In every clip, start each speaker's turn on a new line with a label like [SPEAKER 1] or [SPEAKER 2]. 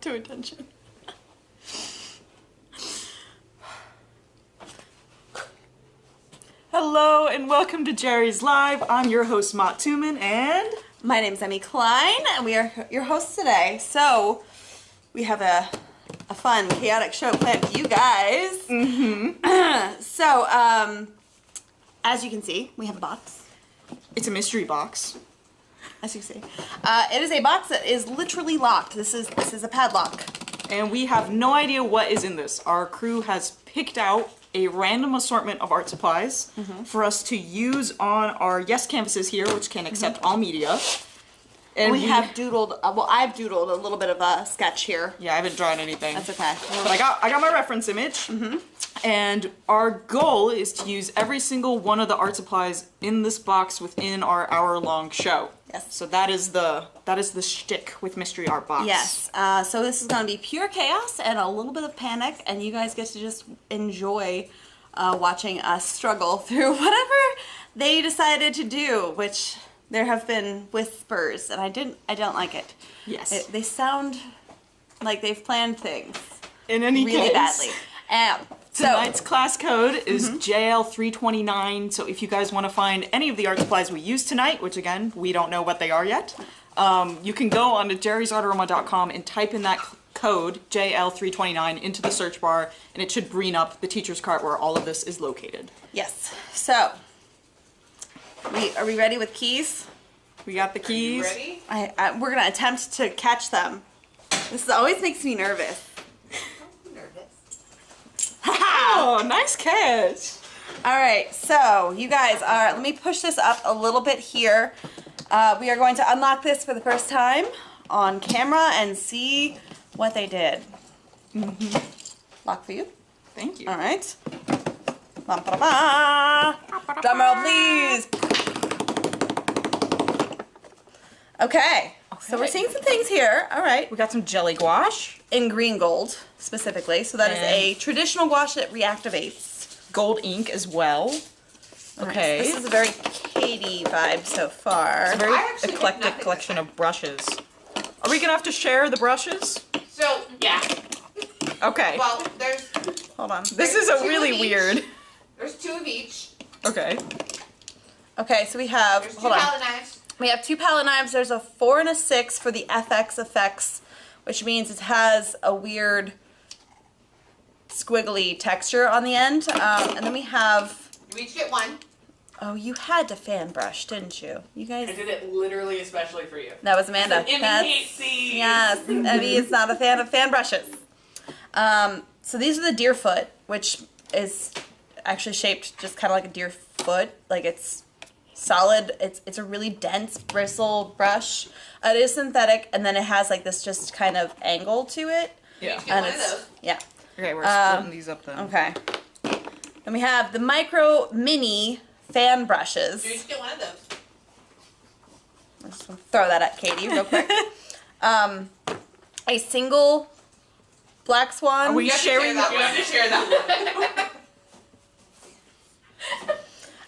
[SPEAKER 1] to attention. Hello and welcome to Jerry's Live. I'm your host Mot Tuman and
[SPEAKER 2] my name's Emmy Klein and we are your hosts today. So we have a fun, chaotic show planned for you guys. So, as you can see, we have a box.
[SPEAKER 1] It's a mystery box.
[SPEAKER 2] As you can see. It is a box that is literally locked. This is a padlock.
[SPEAKER 1] And we have no idea what is in this. Our crew has picked out a random assortment of art supplies for us to use on our Yes canvases here, which can accept all media. And
[SPEAKER 2] we have doodled, well, I've doodled a little bit of a sketch here.
[SPEAKER 1] Yeah, I haven't drawn anything.
[SPEAKER 2] That's okay.
[SPEAKER 1] But I got my reference image. And our goal is to use every single one of the art supplies in this box within our hour-long show.
[SPEAKER 2] Yes.
[SPEAKER 1] So that is the shtick with Mystery Art Box.
[SPEAKER 2] Yes. So this is going to be pure chaos and a little bit of panic, and you guys get to just enjoy watching us struggle through whatever they decided to do, which there have been whispers, and I don't like it.
[SPEAKER 1] Yes.
[SPEAKER 2] They sound like they've planned things
[SPEAKER 1] In any
[SPEAKER 2] really
[SPEAKER 1] case,
[SPEAKER 2] badly.
[SPEAKER 1] Tonight's class code is JL329, so if you guys want to find any of the art supplies we use tonight, which again, we don't know what they are yet, you can go onto JerrysArtarama.com and type in that code, JL329, into the search bar, and it should bring up the teacher's cart where all of this is located.
[SPEAKER 2] Yes. So, are we ready with keys?
[SPEAKER 1] We got the keys.
[SPEAKER 3] Are you ready?
[SPEAKER 2] We're going to attempt to catch them. This always makes me nervous.
[SPEAKER 1] Oh, nice catch.
[SPEAKER 2] All right, so you guys are, let me push this up a little bit here. We are going to unlock this for the first time on camera and see what they did. Lock for you.
[SPEAKER 1] Thank you.
[SPEAKER 2] All right. Drum roll, please. Okay, so we're seeing some things here. All right.
[SPEAKER 1] We got some jelly gouache.
[SPEAKER 2] In green gold, specifically. So that is a traditional gouache that reactivates.
[SPEAKER 1] Gold ink as well. Okay.
[SPEAKER 2] This is a very Katie vibe so far.
[SPEAKER 1] It's a very eclectic collection of brushes. Are we gonna have to share the brushes?
[SPEAKER 3] So, yeah.
[SPEAKER 1] Okay.
[SPEAKER 3] Well, there's...
[SPEAKER 2] Hold on.
[SPEAKER 1] This is a really weird.
[SPEAKER 3] There's 2 of each.
[SPEAKER 1] Okay.
[SPEAKER 2] Okay, so we have,
[SPEAKER 3] There's 2
[SPEAKER 2] hold on.
[SPEAKER 3] palette knives.
[SPEAKER 2] We have 2 palette knives. There's a 4 and a 6 for the FX effects, which means it has a weird squiggly texture on the end. And then we have,
[SPEAKER 3] You each get 1.
[SPEAKER 2] oh, you had to fan brush, didn't you? You
[SPEAKER 3] I
[SPEAKER 2] guys,
[SPEAKER 3] did it literally especially for you.
[SPEAKER 2] that was Amanda.
[SPEAKER 3] Emmy hates these.
[SPEAKER 2] Yes, Emmy is not a fan of fan brushes. So these are the deer foot, which is actually shaped just kind of like a deer foot. Like it's solid. It's a really dense bristle brush. It is synthetic, and then it has like this just kind of angle to it.
[SPEAKER 1] Yeah.
[SPEAKER 3] Each get
[SPEAKER 2] And
[SPEAKER 3] one of
[SPEAKER 2] it's,
[SPEAKER 3] those.
[SPEAKER 2] yeah.
[SPEAKER 1] Okay, we're splitting these up then.
[SPEAKER 2] Okay. Then we have the micro mini fan brushes.
[SPEAKER 3] You each get 1 of those.
[SPEAKER 2] I'm just gonna throw that at Katie real quick. A single black swan.
[SPEAKER 1] Are we
[SPEAKER 3] You have to
[SPEAKER 1] sharing
[SPEAKER 3] share that one. You have to share that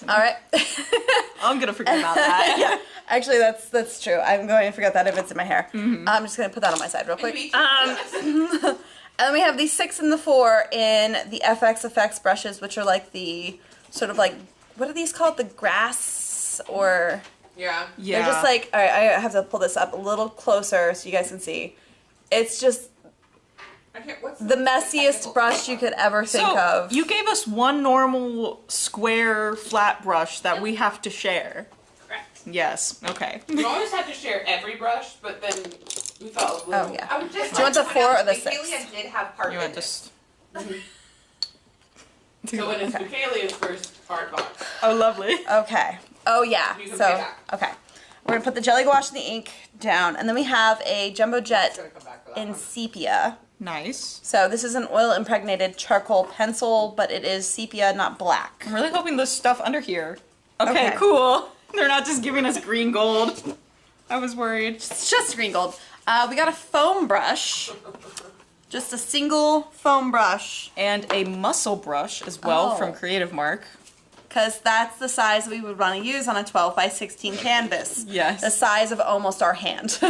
[SPEAKER 3] one.
[SPEAKER 2] All right.
[SPEAKER 1] I'm gonna forget about that.
[SPEAKER 2] Yeah, actually, that's true. I'm going to forget that if it's in my hair. I'm just going to put that on my side real quick.
[SPEAKER 3] Maybe.
[SPEAKER 2] And then we have the 6 and the 4 in the FX effects brushes, which are like the sort of like, what are these called? The grass or...
[SPEAKER 3] Yeah.
[SPEAKER 1] Yeah.
[SPEAKER 2] They're just like, all right, I have to pull this up a little closer so you guys can see. It's just
[SPEAKER 3] What's
[SPEAKER 2] the messiest brush you could ever think
[SPEAKER 1] So,
[SPEAKER 2] of.
[SPEAKER 1] you gave us one normal square flat brush that we have to share.
[SPEAKER 3] Correct.
[SPEAKER 1] Yes. Okay.
[SPEAKER 3] You always have to share every brush, but then we felt a little...
[SPEAKER 2] Oh, yeah.
[SPEAKER 3] I would just
[SPEAKER 2] Do you want the 4 or the 6?
[SPEAKER 3] Michaelia did have part
[SPEAKER 1] You
[SPEAKER 3] of
[SPEAKER 1] want
[SPEAKER 3] it.
[SPEAKER 1] just...
[SPEAKER 3] So it is Michaelia's first art box.
[SPEAKER 1] Oh, lovely.
[SPEAKER 2] Okay. Oh, yeah.
[SPEAKER 3] You can
[SPEAKER 2] So,
[SPEAKER 3] pay back.
[SPEAKER 2] okay. We're going to put the jelly gouache and the ink down. And then we have a jumbo
[SPEAKER 3] It's
[SPEAKER 2] jet
[SPEAKER 3] gonna come back for that
[SPEAKER 2] in
[SPEAKER 3] one.
[SPEAKER 2] sepia.
[SPEAKER 1] Nice.
[SPEAKER 2] So this is an oil impregnated charcoal pencil, but it is sepia, not black.
[SPEAKER 1] I'm really hoping there's stuff under here. Okay,
[SPEAKER 2] Okay.
[SPEAKER 1] cool. They're not just giving us green gold. I was worried.
[SPEAKER 2] It's just green gold. We got a foam brush. Just a single foam brush.
[SPEAKER 1] And a muscle brush as well
[SPEAKER 2] Oh.
[SPEAKER 1] from Creative Mark.
[SPEAKER 2] Because that's the size we would want to use on a 12 by 16 canvas.
[SPEAKER 1] Yes.
[SPEAKER 2] The size of almost our hand.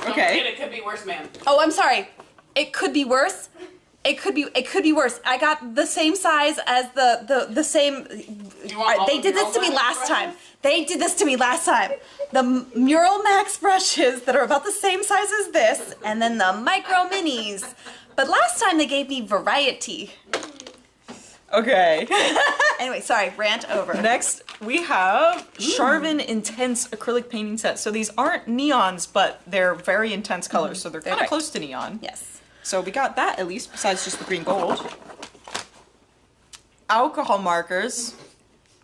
[SPEAKER 3] Don't
[SPEAKER 1] Okay.
[SPEAKER 3] forget, it could be worse, man.
[SPEAKER 2] Oh, I'm sorry. It could be worse. It could be worse. I got the same size as the same.
[SPEAKER 3] You want all
[SPEAKER 2] They
[SPEAKER 3] the
[SPEAKER 2] did this to me
[SPEAKER 3] Mural Max
[SPEAKER 2] last time.
[SPEAKER 3] brushes?
[SPEAKER 2] They did this to me last time. The Mural Max brushes that are about the same size as this, and then the Micro Minis. But last time they gave me variety.
[SPEAKER 1] Okay.
[SPEAKER 2] Anyway, sorry, rant over.
[SPEAKER 1] Next, we have Charvin Intense Acrylic Painting Set. So these aren't neons, but they're very intense colors, so they're kind of
[SPEAKER 2] right.
[SPEAKER 1] close to neon.
[SPEAKER 2] Yes.
[SPEAKER 1] So we got that, at least, besides just the green gold. Alcohol markers.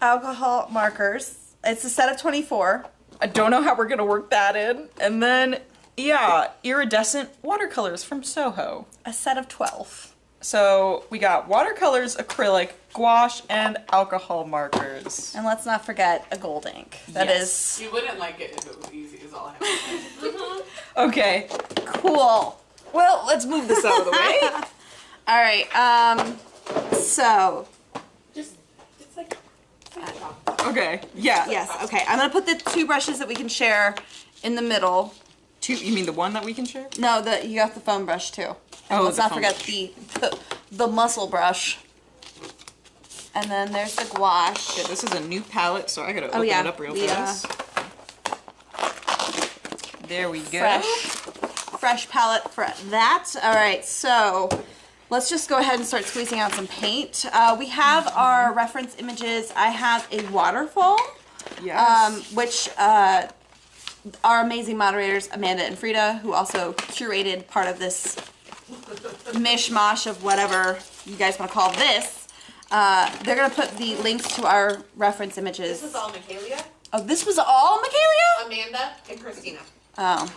[SPEAKER 2] Alcohol markers. It's a set of 24.
[SPEAKER 1] I don't know how we're gonna work that in. And then, yeah, iridescent watercolors from Soho.
[SPEAKER 2] A set of 12.
[SPEAKER 1] So we got watercolors, acrylic, gouache, and alcohol markers.
[SPEAKER 2] And let's not forget a gold ink. That
[SPEAKER 1] Yes.
[SPEAKER 3] You wouldn't like it if it was easy, is all I have to say.
[SPEAKER 1] Okay,
[SPEAKER 2] is cool.
[SPEAKER 1] well, let's move this out of the way.
[SPEAKER 2] All right. So
[SPEAKER 3] Just, it's like,
[SPEAKER 1] Okay, yeah.
[SPEAKER 2] yes. Okay. I'm gonna put the two brushes that we can share in the middle.
[SPEAKER 1] You mean the one that we can share?
[SPEAKER 2] No, you got the foam brush too. And
[SPEAKER 1] Oh,
[SPEAKER 2] let's
[SPEAKER 1] the
[SPEAKER 2] not
[SPEAKER 1] foam
[SPEAKER 2] forget the muscle brush. And then there's the gouache.
[SPEAKER 1] Yeah, this is a new palette, so I gotta open it up real fast. There we go.
[SPEAKER 2] Fresh palette for that. All right, so let's just go ahead and start squeezing out some paint. We have our reference images. I have a waterfall,
[SPEAKER 1] Yes.
[SPEAKER 2] which our amazing moderators, Amanda and Frida, who also curated part of this mishmash of whatever you guys want to call this, they're going to put the links to our reference images.
[SPEAKER 4] This is all Michaelia,
[SPEAKER 2] Oh, this was all Michaelia?
[SPEAKER 4] Amanda, and Christina.
[SPEAKER 2] Oh.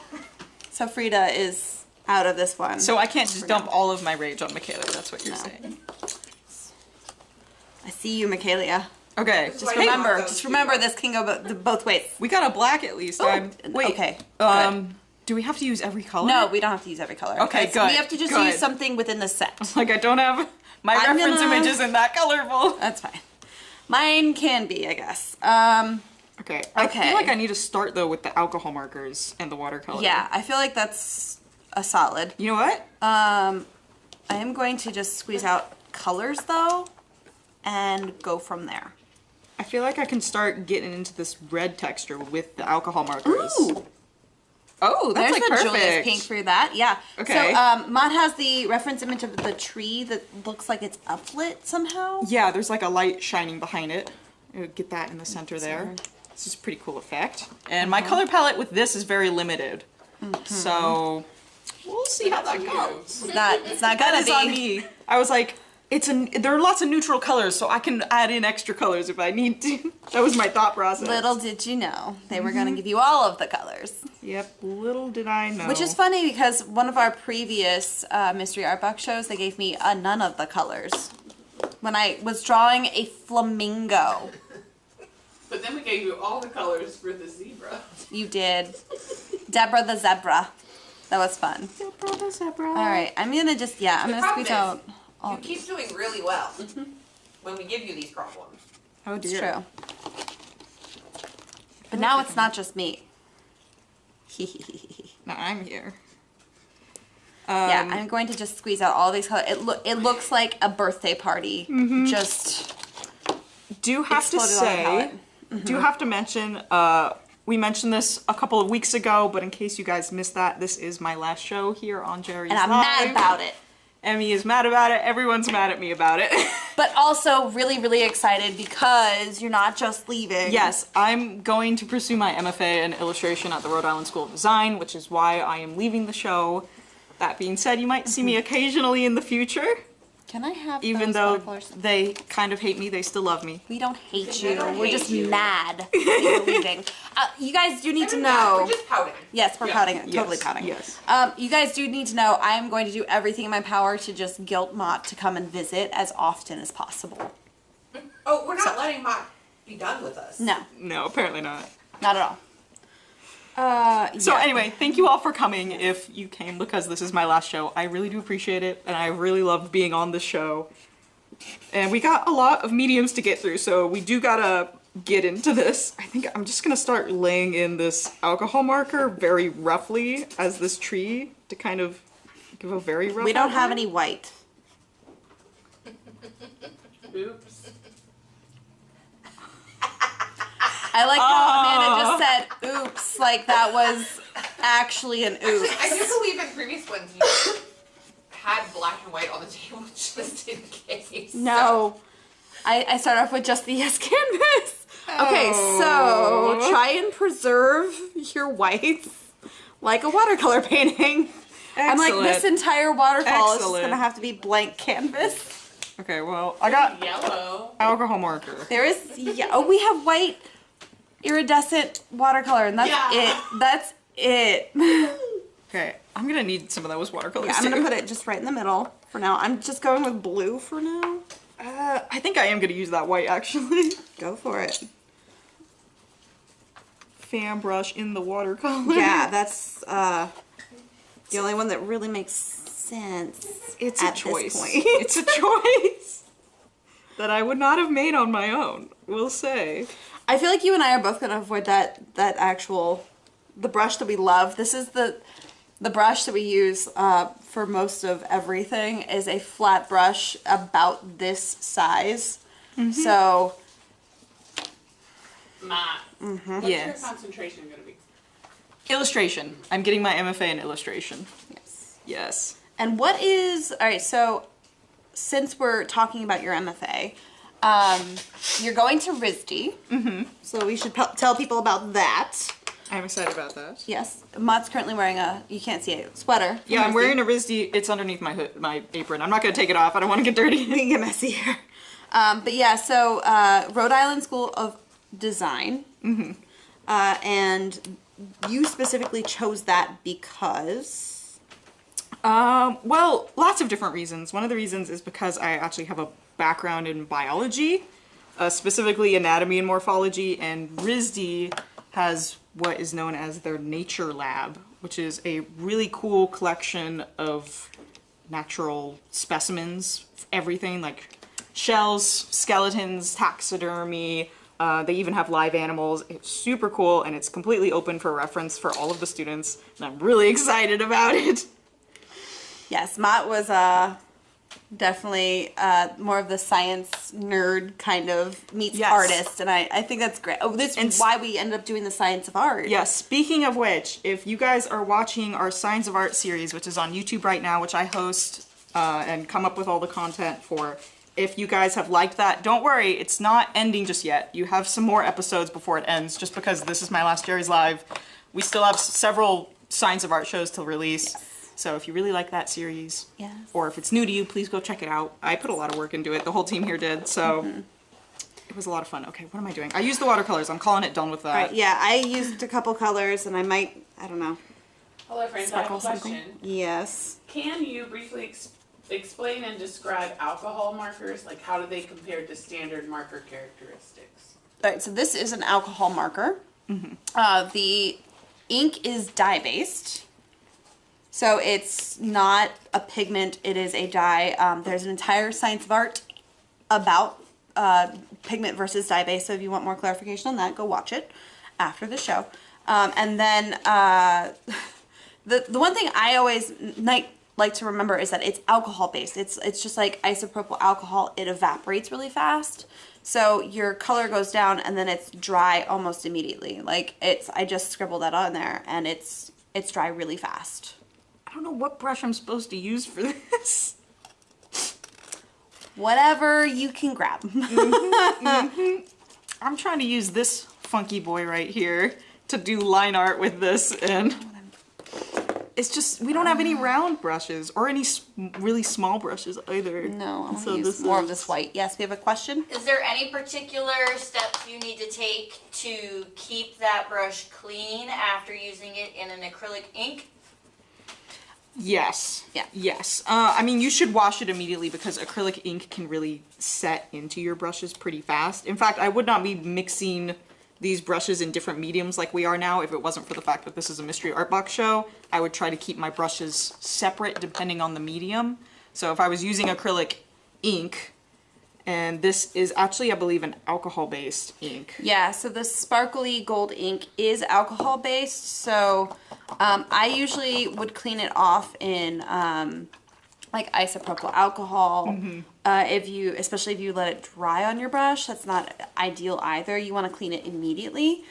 [SPEAKER 2] So Frida is out of this one.
[SPEAKER 1] So I can't just dump all of my rage on Michaela, that's what you're
[SPEAKER 2] No.
[SPEAKER 1] saying.
[SPEAKER 2] I see you, Michaelia.
[SPEAKER 1] Okay,
[SPEAKER 2] Just remember, this can go both ways.
[SPEAKER 1] we got a black at least.
[SPEAKER 2] Oh,
[SPEAKER 1] Wait,
[SPEAKER 2] okay,
[SPEAKER 1] do we have to use every color?
[SPEAKER 2] No, we don't have to use every color.
[SPEAKER 1] Okay,
[SPEAKER 2] It's-
[SPEAKER 1] good,
[SPEAKER 2] We have to just
[SPEAKER 1] good.
[SPEAKER 2] use something within the set.
[SPEAKER 1] Like I don't have, my
[SPEAKER 2] I'm
[SPEAKER 1] reference
[SPEAKER 2] gonna-
[SPEAKER 1] image isn't that colorful.
[SPEAKER 2] That's fine. Mine can be, I guess.
[SPEAKER 1] Okay, I
[SPEAKER 2] Okay.
[SPEAKER 1] feel like I need to start though with the alcohol markers and the watercolor.
[SPEAKER 2] Yeah, I feel like that's a solid.
[SPEAKER 1] You know what?
[SPEAKER 2] I am going to just squeeze out colors though, and go from there.
[SPEAKER 1] I feel like I can start getting into this red texture with the alcohol markers.
[SPEAKER 2] Ooh.
[SPEAKER 1] Oh, that's
[SPEAKER 2] There's
[SPEAKER 1] like
[SPEAKER 2] the
[SPEAKER 1] perfect.
[SPEAKER 2] Julius pink for that. Yeah.
[SPEAKER 1] Okay.
[SPEAKER 2] So Mott has the reference image of the tree that looks like it's uplit somehow.
[SPEAKER 1] Yeah, there's like a light shining behind it. Get that in the center there. This is a pretty cool effect. And my color palette with this is very limited. So we'll see how that goes.
[SPEAKER 2] It's not
[SPEAKER 1] That
[SPEAKER 2] gonna
[SPEAKER 1] is
[SPEAKER 2] be.
[SPEAKER 1] on me. I was like, there are lots of neutral colors, so I can add in extra colors if I need to. That was my thought process.
[SPEAKER 2] Little did you know they were going to give you all of the colors.
[SPEAKER 1] Yep, little did I know.
[SPEAKER 2] Which is funny because one of our previous mystery art box shows, they gave me none of the colors when I was drawing a flamingo.
[SPEAKER 3] But then we gave you all the colors for the zebra.
[SPEAKER 2] You did. Deborah the zebra. That was fun.
[SPEAKER 1] Zebra the zebra.
[SPEAKER 2] All right, I'm gonna just I'm gonna
[SPEAKER 4] problem
[SPEAKER 2] squeeze
[SPEAKER 4] is,
[SPEAKER 2] out all
[SPEAKER 4] You
[SPEAKER 2] of
[SPEAKER 4] keep
[SPEAKER 2] these.
[SPEAKER 4] doing really well when we give you these problems.
[SPEAKER 1] Oh
[SPEAKER 2] It's
[SPEAKER 1] dear.
[SPEAKER 2] true. But now it's not just me.
[SPEAKER 1] Now I'm here.
[SPEAKER 2] Yeah, I'm going to just squeeze out all these colors. It looks like a birthday party. Just
[SPEAKER 1] Do have to
[SPEAKER 2] exploded on the
[SPEAKER 1] say,
[SPEAKER 2] palette.
[SPEAKER 1] do have to mention, we mentioned this a couple of weeks ago, but in case you guys missed that, this is my last show here on Jerry's
[SPEAKER 2] and I'm
[SPEAKER 1] Live.
[SPEAKER 2] mad about it.
[SPEAKER 1] Emmy is mad about it. Everyone's mad at me about it.
[SPEAKER 2] But also really, really excited because you're not just leaving.
[SPEAKER 1] Yes, I'm going to pursue my MFA in illustration at the Rhode Island School of Design, which is why I am leaving the show. That being said, you might see me occasionally in the future.
[SPEAKER 2] Can I have
[SPEAKER 1] Even
[SPEAKER 2] those
[SPEAKER 1] though
[SPEAKER 2] watercolors?
[SPEAKER 1] they kind of hate me, they still love me.
[SPEAKER 2] We don't hate
[SPEAKER 4] They
[SPEAKER 2] you.
[SPEAKER 4] don't
[SPEAKER 2] We're
[SPEAKER 4] hate
[SPEAKER 2] just
[SPEAKER 4] you.
[SPEAKER 2] mad that you're leaving. You guys do need to
[SPEAKER 4] We're
[SPEAKER 2] know.
[SPEAKER 4] just pouting.
[SPEAKER 2] Yes, we're
[SPEAKER 3] Yeah.
[SPEAKER 2] pouting. Totally
[SPEAKER 1] Yes,
[SPEAKER 2] pouting.
[SPEAKER 1] yes.
[SPEAKER 2] You guys do need to know I am going to do everything in my power to just guilt Mott to come and visit as often as possible.
[SPEAKER 4] Oh, we're not letting Mott be done with us.
[SPEAKER 2] No,
[SPEAKER 1] No, apparently not.
[SPEAKER 2] not at all.
[SPEAKER 1] So
[SPEAKER 2] Yeah.
[SPEAKER 1] anyway, thank you all for coming. If you came because this is my last show, I really do appreciate it, and I really loved being on the show. And we got a lot of mediums to get through, so we do gotta get into this, I think I'm just gonna start laying in this alcohol marker very roughly as this tree to kind of give a very rough
[SPEAKER 2] We don't have
[SPEAKER 1] outline.
[SPEAKER 2] any white.
[SPEAKER 3] Oops.
[SPEAKER 2] I like how Amanda just said oops, like that was actually an oops.
[SPEAKER 4] I do believe in previous ones you had black and white on the table just in case.
[SPEAKER 2] No. I start off with just the yes canvas. Okay, so try and preserve your whites like a watercolor painting. I'm like, this entire waterfall is just
[SPEAKER 1] Excellent.
[SPEAKER 2] gonna have to be blank canvas.
[SPEAKER 1] Okay, well, I got
[SPEAKER 3] Yellow.
[SPEAKER 1] alcohol marker.
[SPEAKER 2] There is, yeah, oh, we have white iridescent watercolor, and that's
[SPEAKER 3] Yeah.
[SPEAKER 2] it. That's it.
[SPEAKER 1] Okay, I'm gonna need some of those watercolors
[SPEAKER 2] Yeah, I'm
[SPEAKER 1] too.
[SPEAKER 2] gonna put it just right in the middle for now. I'm just going with blue for now.
[SPEAKER 1] I think I am gonna use that white actually.
[SPEAKER 2] Go for it.
[SPEAKER 1] Fan brush in the watercolor.
[SPEAKER 2] Yeah, that's the only one that really makes sense.
[SPEAKER 1] It's
[SPEAKER 2] at
[SPEAKER 1] a choice.
[SPEAKER 2] This point.
[SPEAKER 1] It's a choice that I would not have made on my own. We'll say.
[SPEAKER 2] I feel like you and I are both gonna avoid that actual the brush that we love. This is the brush that we use for most of everything. Is a flat brush about this size. So
[SPEAKER 3] Matt. What's
[SPEAKER 1] Yes.
[SPEAKER 3] your concentration going to be?
[SPEAKER 1] Illustration. I'm getting my MFA in illustration.
[SPEAKER 2] yes.
[SPEAKER 1] Yes.
[SPEAKER 2] And what is all right? So since we're talking about your MFA, you're going to RISD. So we should tell people about that.
[SPEAKER 1] I'm excited about that.
[SPEAKER 2] Yes, Mott's currently wearing you can't see it, sweater.
[SPEAKER 1] Yeah, I'm wearing a RISD. It's underneath my hood, my apron. I'm not gonna take it off. I don't want to get dirty.
[SPEAKER 2] We can get messy here. But yeah, so Rhode Island School of Design. And you specifically chose that because...
[SPEAKER 1] Well, lots of different reasons. One of the reasons is because I actually have a background in biology, specifically anatomy and morphology, and RISD has what is known as their nature lab, which is a really cool collection of natural specimens, everything like shells, skeletons, taxidermy. They even have live animals. It's super cool, and it's completely open for reference for all of the students, and I'm really excited about it.
[SPEAKER 2] Yes, Mott was definitely more of the science nerd kind of meets
[SPEAKER 1] Yes.
[SPEAKER 2] artist, and I think that's great. Oh, this is why we ended up doing the science of art.
[SPEAKER 1] Yeah, speaking of which, if you guys are watching our Science of Art series, which is on YouTube right now, which I host and come up with all the content for, if you guys have liked that, don't worry, it's not ending just yet. You have some more episodes before it ends, just because this is my last Jerry's Live. We still have several Science of Art shows to release.
[SPEAKER 2] Yes.
[SPEAKER 1] So if you really like that series,
[SPEAKER 2] Yes.
[SPEAKER 1] or if it's new to you, please go check it out. I put a lot of work into it. The whole team here did, so it was a lot of fun. Okay, what am I doing? I used the watercolors. I'm calling it done with that.
[SPEAKER 2] Right, yeah, I used a couple colors, and I might, I don't know,
[SPEAKER 3] Hello, friends. I have a
[SPEAKER 2] sparkle something.
[SPEAKER 3] question.
[SPEAKER 2] Yes.
[SPEAKER 3] Can you briefly explain and describe alcohol markers? Like, how do they compare to standard marker characteristics?
[SPEAKER 2] All right, so this is an alcohol marker. The ink is dye-based. So it's not a pigment, it is a dye. There's an entire Science of Art about pigment versus dye-based, so if you want more clarification on that, go watch it after the show. And then the one thing I always like to remember is that it's alcohol-based. It's just like isopropyl alcohol, it evaporates really fast. So your color goes down and then it's dry almost immediately. Like I just scribbled that on there and it's dry really fast.
[SPEAKER 1] I don't know what brush I'm supposed to use for this.
[SPEAKER 2] Whatever you can grab.
[SPEAKER 1] I'm trying to use this funky boy right here to do line art with this, and it's just, we don't have any round brushes or any really small brushes either.
[SPEAKER 2] No, I want
[SPEAKER 1] So
[SPEAKER 2] to use
[SPEAKER 1] this
[SPEAKER 2] more of
[SPEAKER 1] is-
[SPEAKER 2] this white. Yes, we have a question?
[SPEAKER 5] Is there any particular steps you need to take to keep that brush clean after using it in an acrylic ink?
[SPEAKER 1] Yes.
[SPEAKER 2] Yeah.
[SPEAKER 1] Yes. I mean, you should wash it immediately because acrylic ink can really set into your brushes pretty fast. In fact, I would not be mixing these brushes in different mediums like we are now if it wasn't for the fact that this is a mystery art box show. I would try to keep my brushes separate depending on the medium. So if I was using acrylic ink And this is actually, I believe, an alcohol-based ink.
[SPEAKER 2] Yeah, so the sparkly gold ink is alcohol based, so I usually would clean it off in like isopropyl alcohol. Especially if you let it dry on your brush, that's not ideal either. You want to clean it immediately.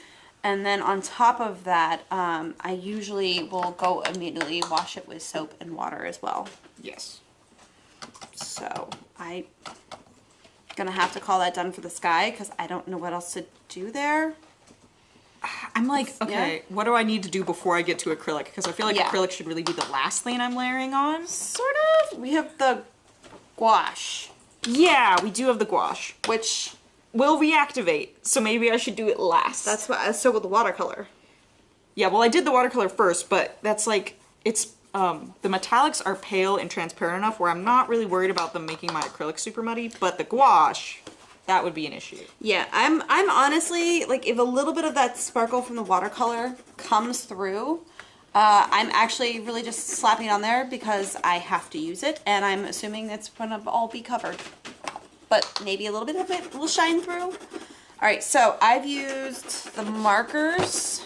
[SPEAKER 2] And then on top of that, I usually will go immediately wash it with soap and water as well.
[SPEAKER 1] Yes.
[SPEAKER 2] So I'm gonna have to call that done for the sky because I don't know what else to do there.
[SPEAKER 1] I'm like, okay,
[SPEAKER 2] Yeah.
[SPEAKER 1] what do I need to do before I get to acrylic? Because I feel like
[SPEAKER 2] Yeah.
[SPEAKER 1] acrylic should really be the last thing I'm layering on.
[SPEAKER 2] Sort of. We have the gouache,
[SPEAKER 1] Yeah, we do have the gouache.
[SPEAKER 2] which
[SPEAKER 1] Will reactivate, so maybe I should do it last.
[SPEAKER 2] that's what. So with the watercolor.
[SPEAKER 1] Yeah, well, I did the watercolor first, but that's like, it's, the metallics are pale and transparent enough where I'm not really worried about them making my acrylic super muddy, but the gouache, that would be an issue.
[SPEAKER 2] Yeah, I'm honestly, like, if a little bit of that sparkle from the watercolor comes through, I'm actually really just slapping it on there because I have to use it, and I'm assuming it's gonna all be covered. But maybe a little bit of it will shine through. All right, so I've used the markers,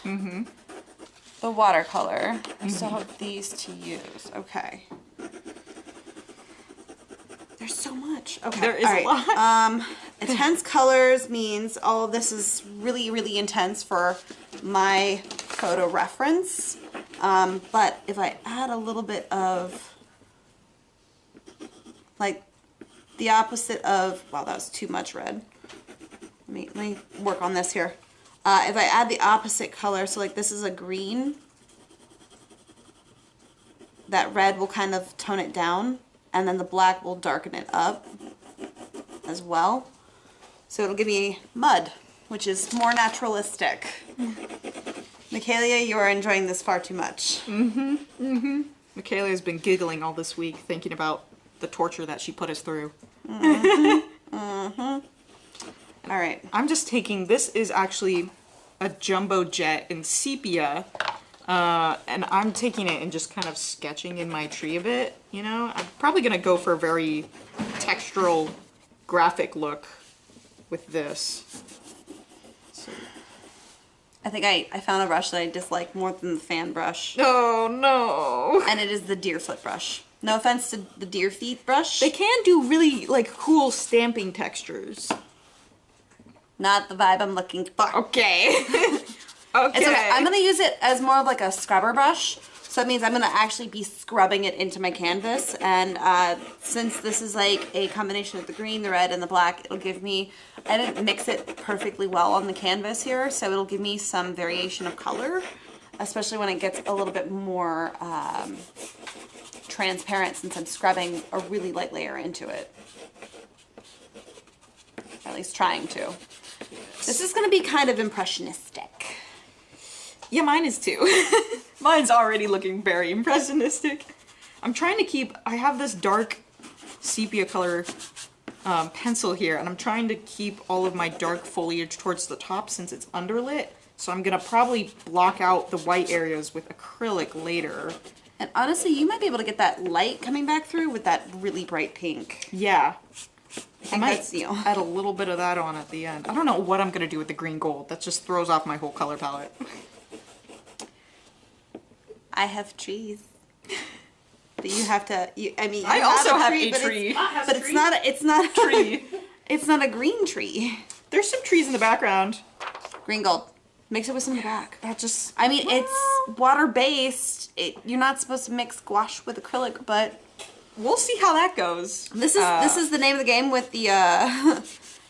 [SPEAKER 2] the watercolor. I still have these to use. Okay. There's so much. Okay.
[SPEAKER 1] There is
[SPEAKER 2] all
[SPEAKER 1] a
[SPEAKER 2] right.
[SPEAKER 1] lot.
[SPEAKER 2] Intense colors means all of this is really, really intense for my photo reference. But if I add a little bit of, like, the opposite of, wow, that was too much red. Let me work on this here. If I add the opposite color, so like this is a green, that red will kind of tone it down, and then the black will darken it up as well. So it'll give me mud, which is more naturalistic. Michaelia, you are enjoying this far too much.
[SPEAKER 1] Michaela has been giggling all this week thinking about the torture that she put us through.
[SPEAKER 2] All right.
[SPEAKER 1] I'm just taking, this is actually a jumbo jet in sepia, and I'm taking it and just kind of sketching in my tree a bit, you know? I'm probably gonna go for a very textural, graphic look with this. So.
[SPEAKER 2] I think I found a brush that I dislike more than the fan brush,
[SPEAKER 1] Oh no!
[SPEAKER 2] and it is the deer foot brush. No offense to the deer feet brush.
[SPEAKER 1] They can do really, like, cool stamping textures.
[SPEAKER 2] Not the vibe I'm looking for.
[SPEAKER 1] Okay.
[SPEAKER 2] And so
[SPEAKER 1] Okay.
[SPEAKER 2] I'm going to use it as more of like a scrubber brush. So that means I'm going to actually be scrubbing it into my canvas. And since this is like a combination of the green, the red, and the black, it'll give me, I didn't mix it perfectly well on the canvas here, so it'll give me some variation of color, especially when it gets a little bit more transparent since I'm scrubbing a really light layer into it. Or at least trying to. This is going to be kind of impressionistic.
[SPEAKER 1] Yeah, mine is too. Mine's already looking very impressionistic. I'm trying to keep, I have this dark sepia color pencil here, and I'm trying to keep all of my dark foliage towards the top since it's underlit. So I'm gonna probably block out the white areas with acrylic later.
[SPEAKER 2] And honestly, you might be able to get that light coming back through with that really bright pink.
[SPEAKER 1] Yeah. I might
[SPEAKER 2] that's you.
[SPEAKER 1] add a little bit of that on at the end. I don't know what I'm gonna do with the green gold. That just throws off my whole color palette.
[SPEAKER 2] I have trees. But you have to, I mean, you
[SPEAKER 1] I also have
[SPEAKER 2] tree,
[SPEAKER 1] a
[SPEAKER 2] but
[SPEAKER 1] tree.
[SPEAKER 2] But it's not a
[SPEAKER 1] Tree.
[SPEAKER 2] It's not a green tree.
[SPEAKER 1] There's some trees in the background.
[SPEAKER 2] Green gold. Mix it with some black.
[SPEAKER 1] That just,
[SPEAKER 2] I mean, it's water-based. You're not supposed to mix gouache with acrylic, but
[SPEAKER 1] we'll see how that goes.
[SPEAKER 2] this is the name of the game with the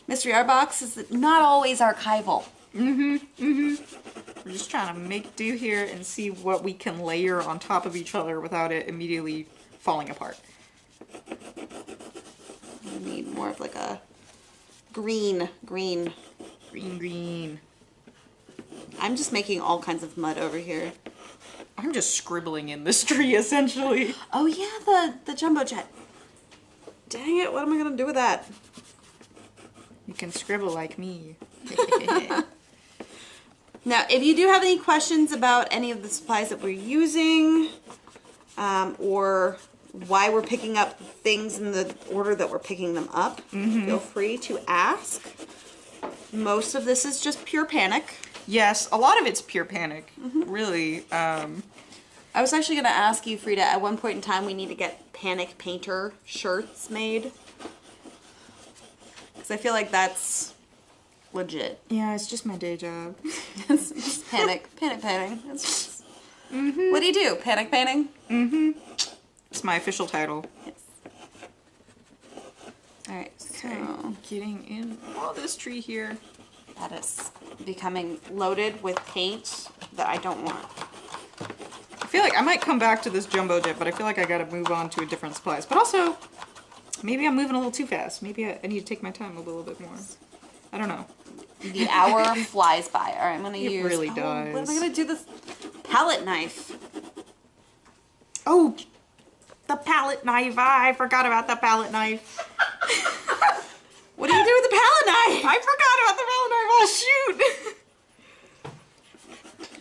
[SPEAKER 2] mystery art box, is that not always archival.
[SPEAKER 1] We're just trying to make do here and see what we can layer on top of each other without it immediately falling apart.
[SPEAKER 2] I need more of like a green.
[SPEAKER 1] Green.
[SPEAKER 2] I'm just making all kinds of mud over here.
[SPEAKER 1] I'm just scribbling in this tree, essentially.
[SPEAKER 2] Oh yeah, the jumbo jet. Dang it, what am I gonna do with that?
[SPEAKER 1] You can scribble like me.
[SPEAKER 2] Now, if you do have any questions about any of the supplies that we're using, or why we're picking up things in the order that we're picking them up, feel free to ask. Most of this is just pure panic.
[SPEAKER 1] Yes, a lot of it's pure panic, really.
[SPEAKER 2] I was actually going to ask you, Frida, at one point in time we need to get panic painter shirts made. Because I feel like that's legit.
[SPEAKER 1] Yeah, it's just my day job.
[SPEAKER 2] It's just panic painting. It's just, what do you do? Panic painting?
[SPEAKER 1] It's my official title.
[SPEAKER 2] Yes. Alright, so
[SPEAKER 1] Getting in all this tree here.
[SPEAKER 2] that is becoming loaded with paint that I don't want.
[SPEAKER 1] I feel like I might come back to this jumbo jet, but I feel like I gotta move on to a different supplies. But also, maybe I'm moving a little too fast. Maybe I need to take my time a little bit more. I don't know.
[SPEAKER 2] The hour flies by. Alright, I'm gonna use...
[SPEAKER 1] It really
[SPEAKER 2] What
[SPEAKER 1] does.
[SPEAKER 2] am I gonna do this palette knife?
[SPEAKER 1] Oh, the palette knife. I forgot about the palette knife.
[SPEAKER 2] What do you do with the palette knife?
[SPEAKER 1] I forgot about the palette knife. Oh, shoot.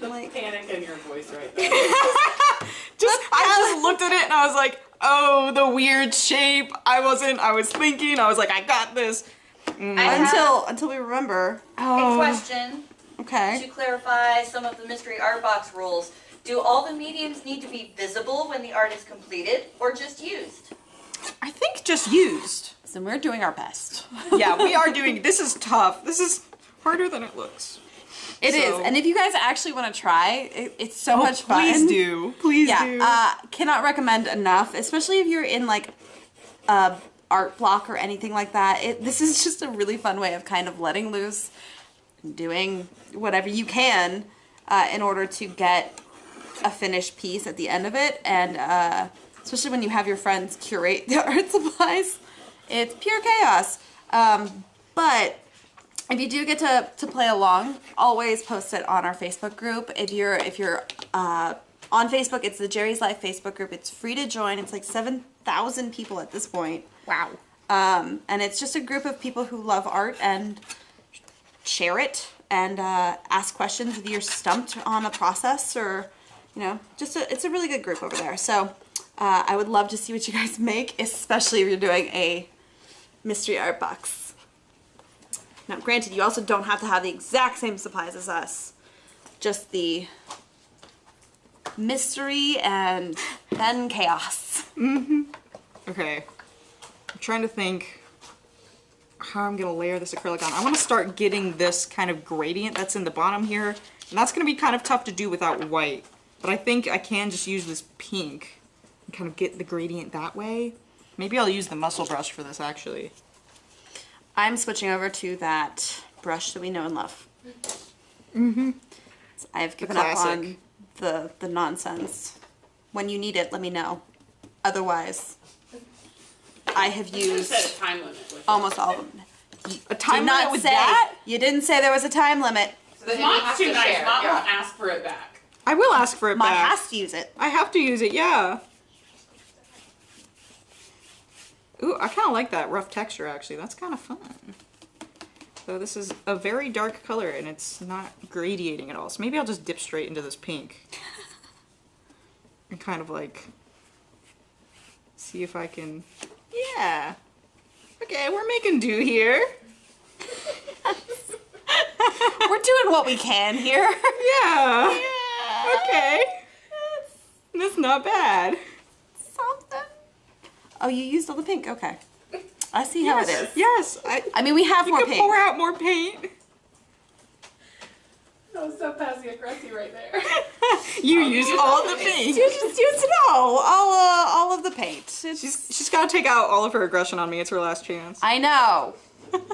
[SPEAKER 3] The
[SPEAKER 2] Like-
[SPEAKER 3] panic in your voice right there.
[SPEAKER 1] I just looked at it and I was like, oh, the weird shape. I was thinking, I was like, I got this.
[SPEAKER 5] I have
[SPEAKER 2] Until we remember.
[SPEAKER 5] a question
[SPEAKER 2] Okay.
[SPEAKER 5] to clarify some of the mystery art box rules. Do all the mediums need to be visible when the art is completed, or just used?
[SPEAKER 1] I think just used.
[SPEAKER 2] So we're doing our best.
[SPEAKER 1] Yeah, we are doing, this is tough. This is harder than it looks.
[SPEAKER 2] It is,
[SPEAKER 1] So-
[SPEAKER 2] and if you guys actually want to try, it's so much fun.
[SPEAKER 1] Please do. Please do.
[SPEAKER 2] Yeah, cannot recommend enough, especially if you're in like a art block or anything like that. This is just a really fun way of kind of letting loose, doing whatever you can in order to get a finished piece at the end of it, and especially when you have your friends curate the art supplies, it's pure chaos. But if you do get to play along, always post it on our Facebook group. If you're on Facebook, it's the Jerry's Life Facebook group. It's free to join. It's like 7,000 people at this point.
[SPEAKER 1] Wow.
[SPEAKER 2] And it's just a group of people who love art and share it and ask questions if you're stumped on a process, or it's a really good group over there. So I would love to see what you guys make, especially if you're doing a mystery art box. Now, granted, you also don't have to have the exact same supplies as us, just the mystery and then chaos.
[SPEAKER 1] Okay. I'm trying to think how I'm gonna layer this acrylic on. I want to start getting this kind of gradient that's in the bottom here, and that's gonna be kind of tough to do without white. But I think I can just use this pink and kind of get the gradient that way. Maybe I'll use the muscle brush for this, actually.
[SPEAKER 2] I'm switching over to that brush that we know and love. So I've given up on
[SPEAKER 1] classic.
[SPEAKER 2] the nonsense. When you need it, let me know. Otherwise, I have
[SPEAKER 3] You
[SPEAKER 2] used
[SPEAKER 3] set a time limit with it.
[SPEAKER 2] almost all of them.
[SPEAKER 1] A time
[SPEAKER 2] Did not
[SPEAKER 1] limit with
[SPEAKER 2] say,
[SPEAKER 1] that?
[SPEAKER 2] You didn't say there was a time limit.
[SPEAKER 4] So then you
[SPEAKER 3] Mom's
[SPEAKER 4] have
[SPEAKER 3] too
[SPEAKER 4] to
[SPEAKER 3] nice.
[SPEAKER 4] share.
[SPEAKER 3] Mom
[SPEAKER 4] Yeah.
[SPEAKER 3] won't ask for it back.
[SPEAKER 1] I will ask for it
[SPEAKER 2] Mom
[SPEAKER 1] back.
[SPEAKER 2] has to use it.
[SPEAKER 1] I have to use it, yeah. Ooh, I kind of like that rough texture, actually. That's kind of fun. So this is a very dark color, and it's not gradiating at all. So maybe I'll just dip straight into this pink. And kind of like, see if I can, yeah. Okay, we're making do here.
[SPEAKER 2] We're doing what we can here.
[SPEAKER 1] Yeah. Okay. That's not bad.
[SPEAKER 2] Something. Oh, you used all the pink. Okay. I see how it is.
[SPEAKER 1] Yes.
[SPEAKER 2] I mean, we have
[SPEAKER 1] You
[SPEAKER 2] more
[SPEAKER 1] can
[SPEAKER 2] pink.
[SPEAKER 1] pour out more paint.
[SPEAKER 3] That was so passive aggressive right there.
[SPEAKER 1] You used all the paint.
[SPEAKER 2] You just used it all of the paint.
[SPEAKER 1] She's got to take out all of her aggression on me. It's her last chance.
[SPEAKER 2] I know.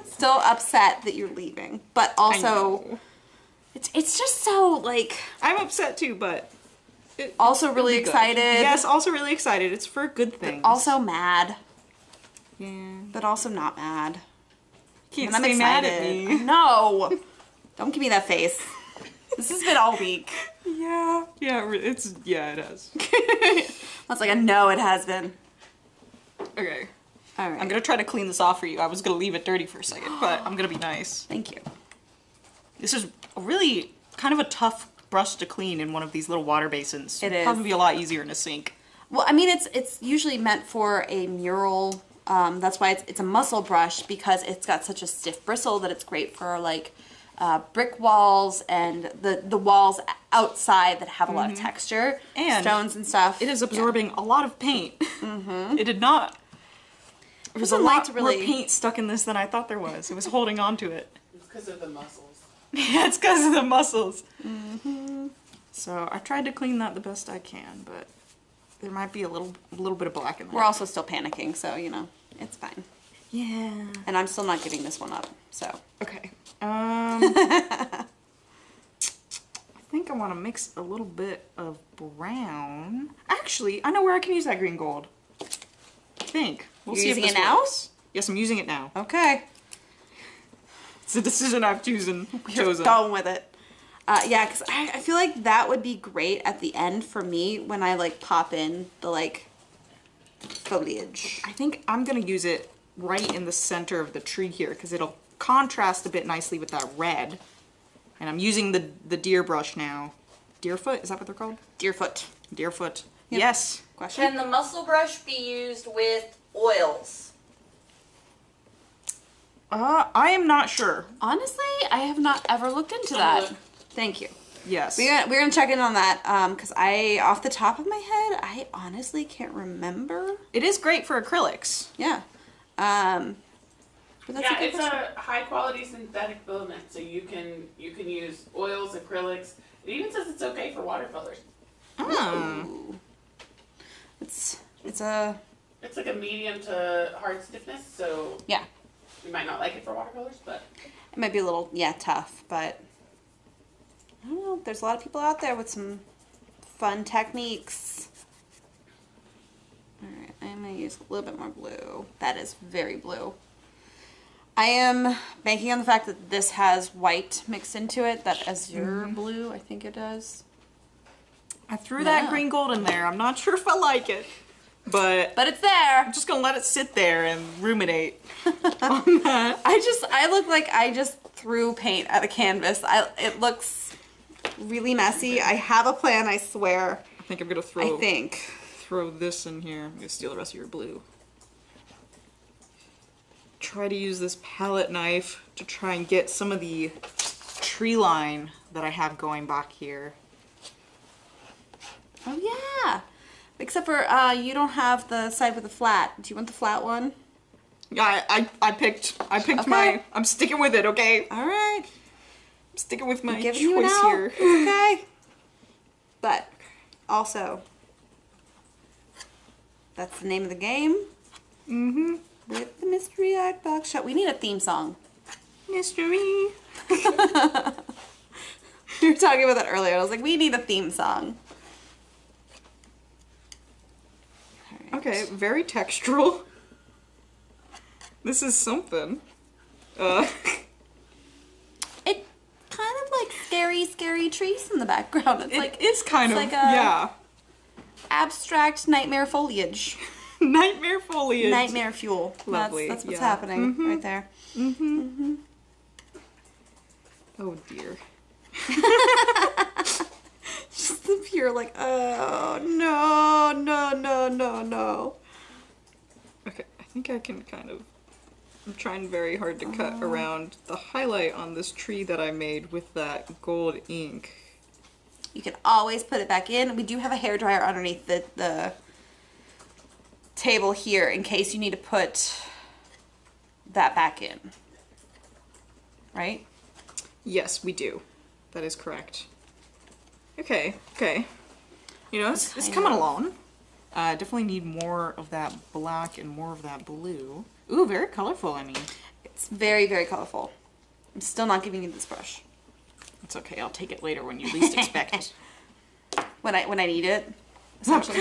[SPEAKER 2] Still upset that you're leaving, but
[SPEAKER 1] I
[SPEAKER 2] also
[SPEAKER 1] know.
[SPEAKER 2] it's just so like.
[SPEAKER 1] I'm upset too, but
[SPEAKER 2] Also really
[SPEAKER 1] it'll be good.
[SPEAKER 2] excited.
[SPEAKER 1] Yes, also really excited. It's for good things.
[SPEAKER 2] Also mad,
[SPEAKER 1] yeah.
[SPEAKER 2] but also not mad.
[SPEAKER 1] Can't
[SPEAKER 2] And I'm
[SPEAKER 1] stay mad
[SPEAKER 2] excited.
[SPEAKER 1] at me.
[SPEAKER 2] No, don't give me that face. This has been all week.
[SPEAKER 1] Yeah. Yeah. It has.
[SPEAKER 2] That's like a no. It has been.
[SPEAKER 1] Okay.
[SPEAKER 2] All right.
[SPEAKER 1] I'm gonna try to clean this off for you. I was gonna leave it dirty for a second, but I'm gonna be nice.
[SPEAKER 2] Thank you.
[SPEAKER 1] This is really kind of a tough brush to clean in one of these little water basins.
[SPEAKER 2] It is.
[SPEAKER 1] Probably be a lot easier in a sink.
[SPEAKER 2] Well, I mean, it's usually meant for a mural. That's why it's a muscle brush, because it's got such a stiff bristle that it's great for like brick walls and the walls outside that have a lot of texture,
[SPEAKER 1] and
[SPEAKER 2] stones and stuff.
[SPEAKER 1] It is absorbing a lot of paint. It did not. There was a lot more paint stuck in this than I thought there was. It was holding on to it.
[SPEAKER 3] It's because of the muscles.
[SPEAKER 1] Yeah, it's because of the muscles. So I tried to clean that the best I can, but there might be a little bit of black in there.
[SPEAKER 2] We're also still panicking, so you know, it's fine.
[SPEAKER 1] Yeah.
[SPEAKER 2] And I'm still not giving this one up, so.
[SPEAKER 1] Okay. I think I want to mix a little bit of brown. Actually, I know where I can use that green gold. I think. We'll
[SPEAKER 2] You're
[SPEAKER 1] see
[SPEAKER 2] using
[SPEAKER 1] if
[SPEAKER 2] it
[SPEAKER 1] this
[SPEAKER 2] now?
[SPEAKER 1] works. Yes, I'm using it now.
[SPEAKER 2] Okay.
[SPEAKER 1] It's a decision I've chosen.
[SPEAKER 2] Going with it. Yeah, because I feel like that would be great at the end for me when I like pop in the like foliage.
[SPEAKER 1] I think I'm going to use it right in the center of the tree here because it'll contrast a bit nicely with that red. And I'm using the deer brush now. Deerfoot? Is that what they're called?
[SPEAKER 2] Deerfoot.
[SPEAKER 1] Deerfoot.
[SPEAKER 2] Yep.
[SPEAKER 1] Yes.
[SPEAKER 2] Question?
[SPEAKER 5] Can the muscle brush be used with oils?
[SPEAKER 1] I am not sure.
[SPEAKER 2] Honestly, I have not ever looked into that. Thank you.
[SPEAKER 1] Yes.
[SPEAKER 2] We're gonna check in on that because off the top of my head, I honestly can't remember.
[SPEAKER 1] It is great for acrylics.
[SPEAKER 2] Yeah. But that's
[SPEAKER 3] Yeah,
[SPEAKER 2] a good
[SPEAKER 3] it's
[SPEAKER 2] question.
[SPEAKER 3] a high quality synthetic filament, so you can use oils, acrylics. It even says it's okay for watercolors.
[SPEAKER 2] Ooh. It's a
[SPEAKER 3] It's like a medium to hard stiffness, so
[SPEAKER 2] yeah.
[SPEAKER 3] you might not like it for watercolors, but
[SPEAKER 2] It might be a little tough, but I don't know. There's a lot of people out there with some fun techniques. All right, I'm gonna use a little bit more blue. That is very blue. I am banking on the fact that this has white mixed into it. That azure blue, I think it does.
[SPEAKER 1] I threw that
[SPEAKER 2] Yeah.
[SPEAKER 1] green gold in there. I'm not sure if I like it, but
[SPEAKER 2] But it's there.
[SPEAKER 1] I'm just gonna let it sit there and ruminate on that.
[SPEAKER 2] I look like I just threw paint at a canvas. It looks really messy. I have a plan, I swear.
[SPEAKER 1] I think I'm gonna
[SPEAKER 2] I think.
[SPEAKER 1] throw this in here. I'm gonna steal the rest of your blue. Try to use this palette knife to try and get some of the tree line that I have going back here.
[SPEAKER 2] Oh yeah. Except for you don't have the side with the flat. Do you want the flat one?
[SPEAKER 1] Yeah, I picked
[SPEAKER 2] Okay.
[SPEAKER 1] I'm sticking with it, okay?
[SPEAKER 2] All right.
[SPEAKER 1] I'm sticking with my
[SPEAKER 2] I'm giving
[SPEAKER 1] choice
[SPEAKER 2] you an out.
[SPEAKER 1] here.
[SPEAKER 2] It's okay. But also, that's the name of the game.
[SPEAKER 1] Mm-hmm.
[SPEAKER 2] With the Mystery Art Box Shop. We need a theme song.
[SPEAKER 1] Mystery.
[SPEAKER 2] We were talking about that earlier. I was like, we need a theme song. All right.
[SPEAKER 1] Okay, very textural. This is something.
[SPEAKER 2] It kind of like scary trees in the background. It's like
[SPEAKER 1] it's kind of
[SPEAKER 2] like a-
[SPEAKER 1] yeah.
[SPEAKER 2] abstract nightmare foliage.
[SPEAKER 1] Nightmare foliage.
[SPEAKER 2] Nightmare fuel.
[SPEAKER 1] Lovely,
[SPEAKER 2] That's what's
[SPEAKER 1] yeah.
[SPEAKER 2] happening right there.
[SPEAKER 1] Oh dear.
[SPEAKER 2] Just the pure like, oh no.
[SPEAKER 1] Okay, I think I can kind of. I'm trying very hard to cut around the highlight on this tree that I made with that gold ink.
[SPEAKER 2] You can always put it back in. We do have a hairdryer underneath the table here in case you need to put that back in. Right?
[SPEAKER 1] Yes, we do. That is correct. Okay. You know, it's coming along. Definitely need more of that black and more of that blue. Ooh, very colorful, I mean.
[SPEAKER 2] It's very, very colorful. I'm still not giving you this brush.
[SPEAKER 1] It's okay, I'll take it later when you least expect it.
[SPEAKER 2] When I need it, essentially.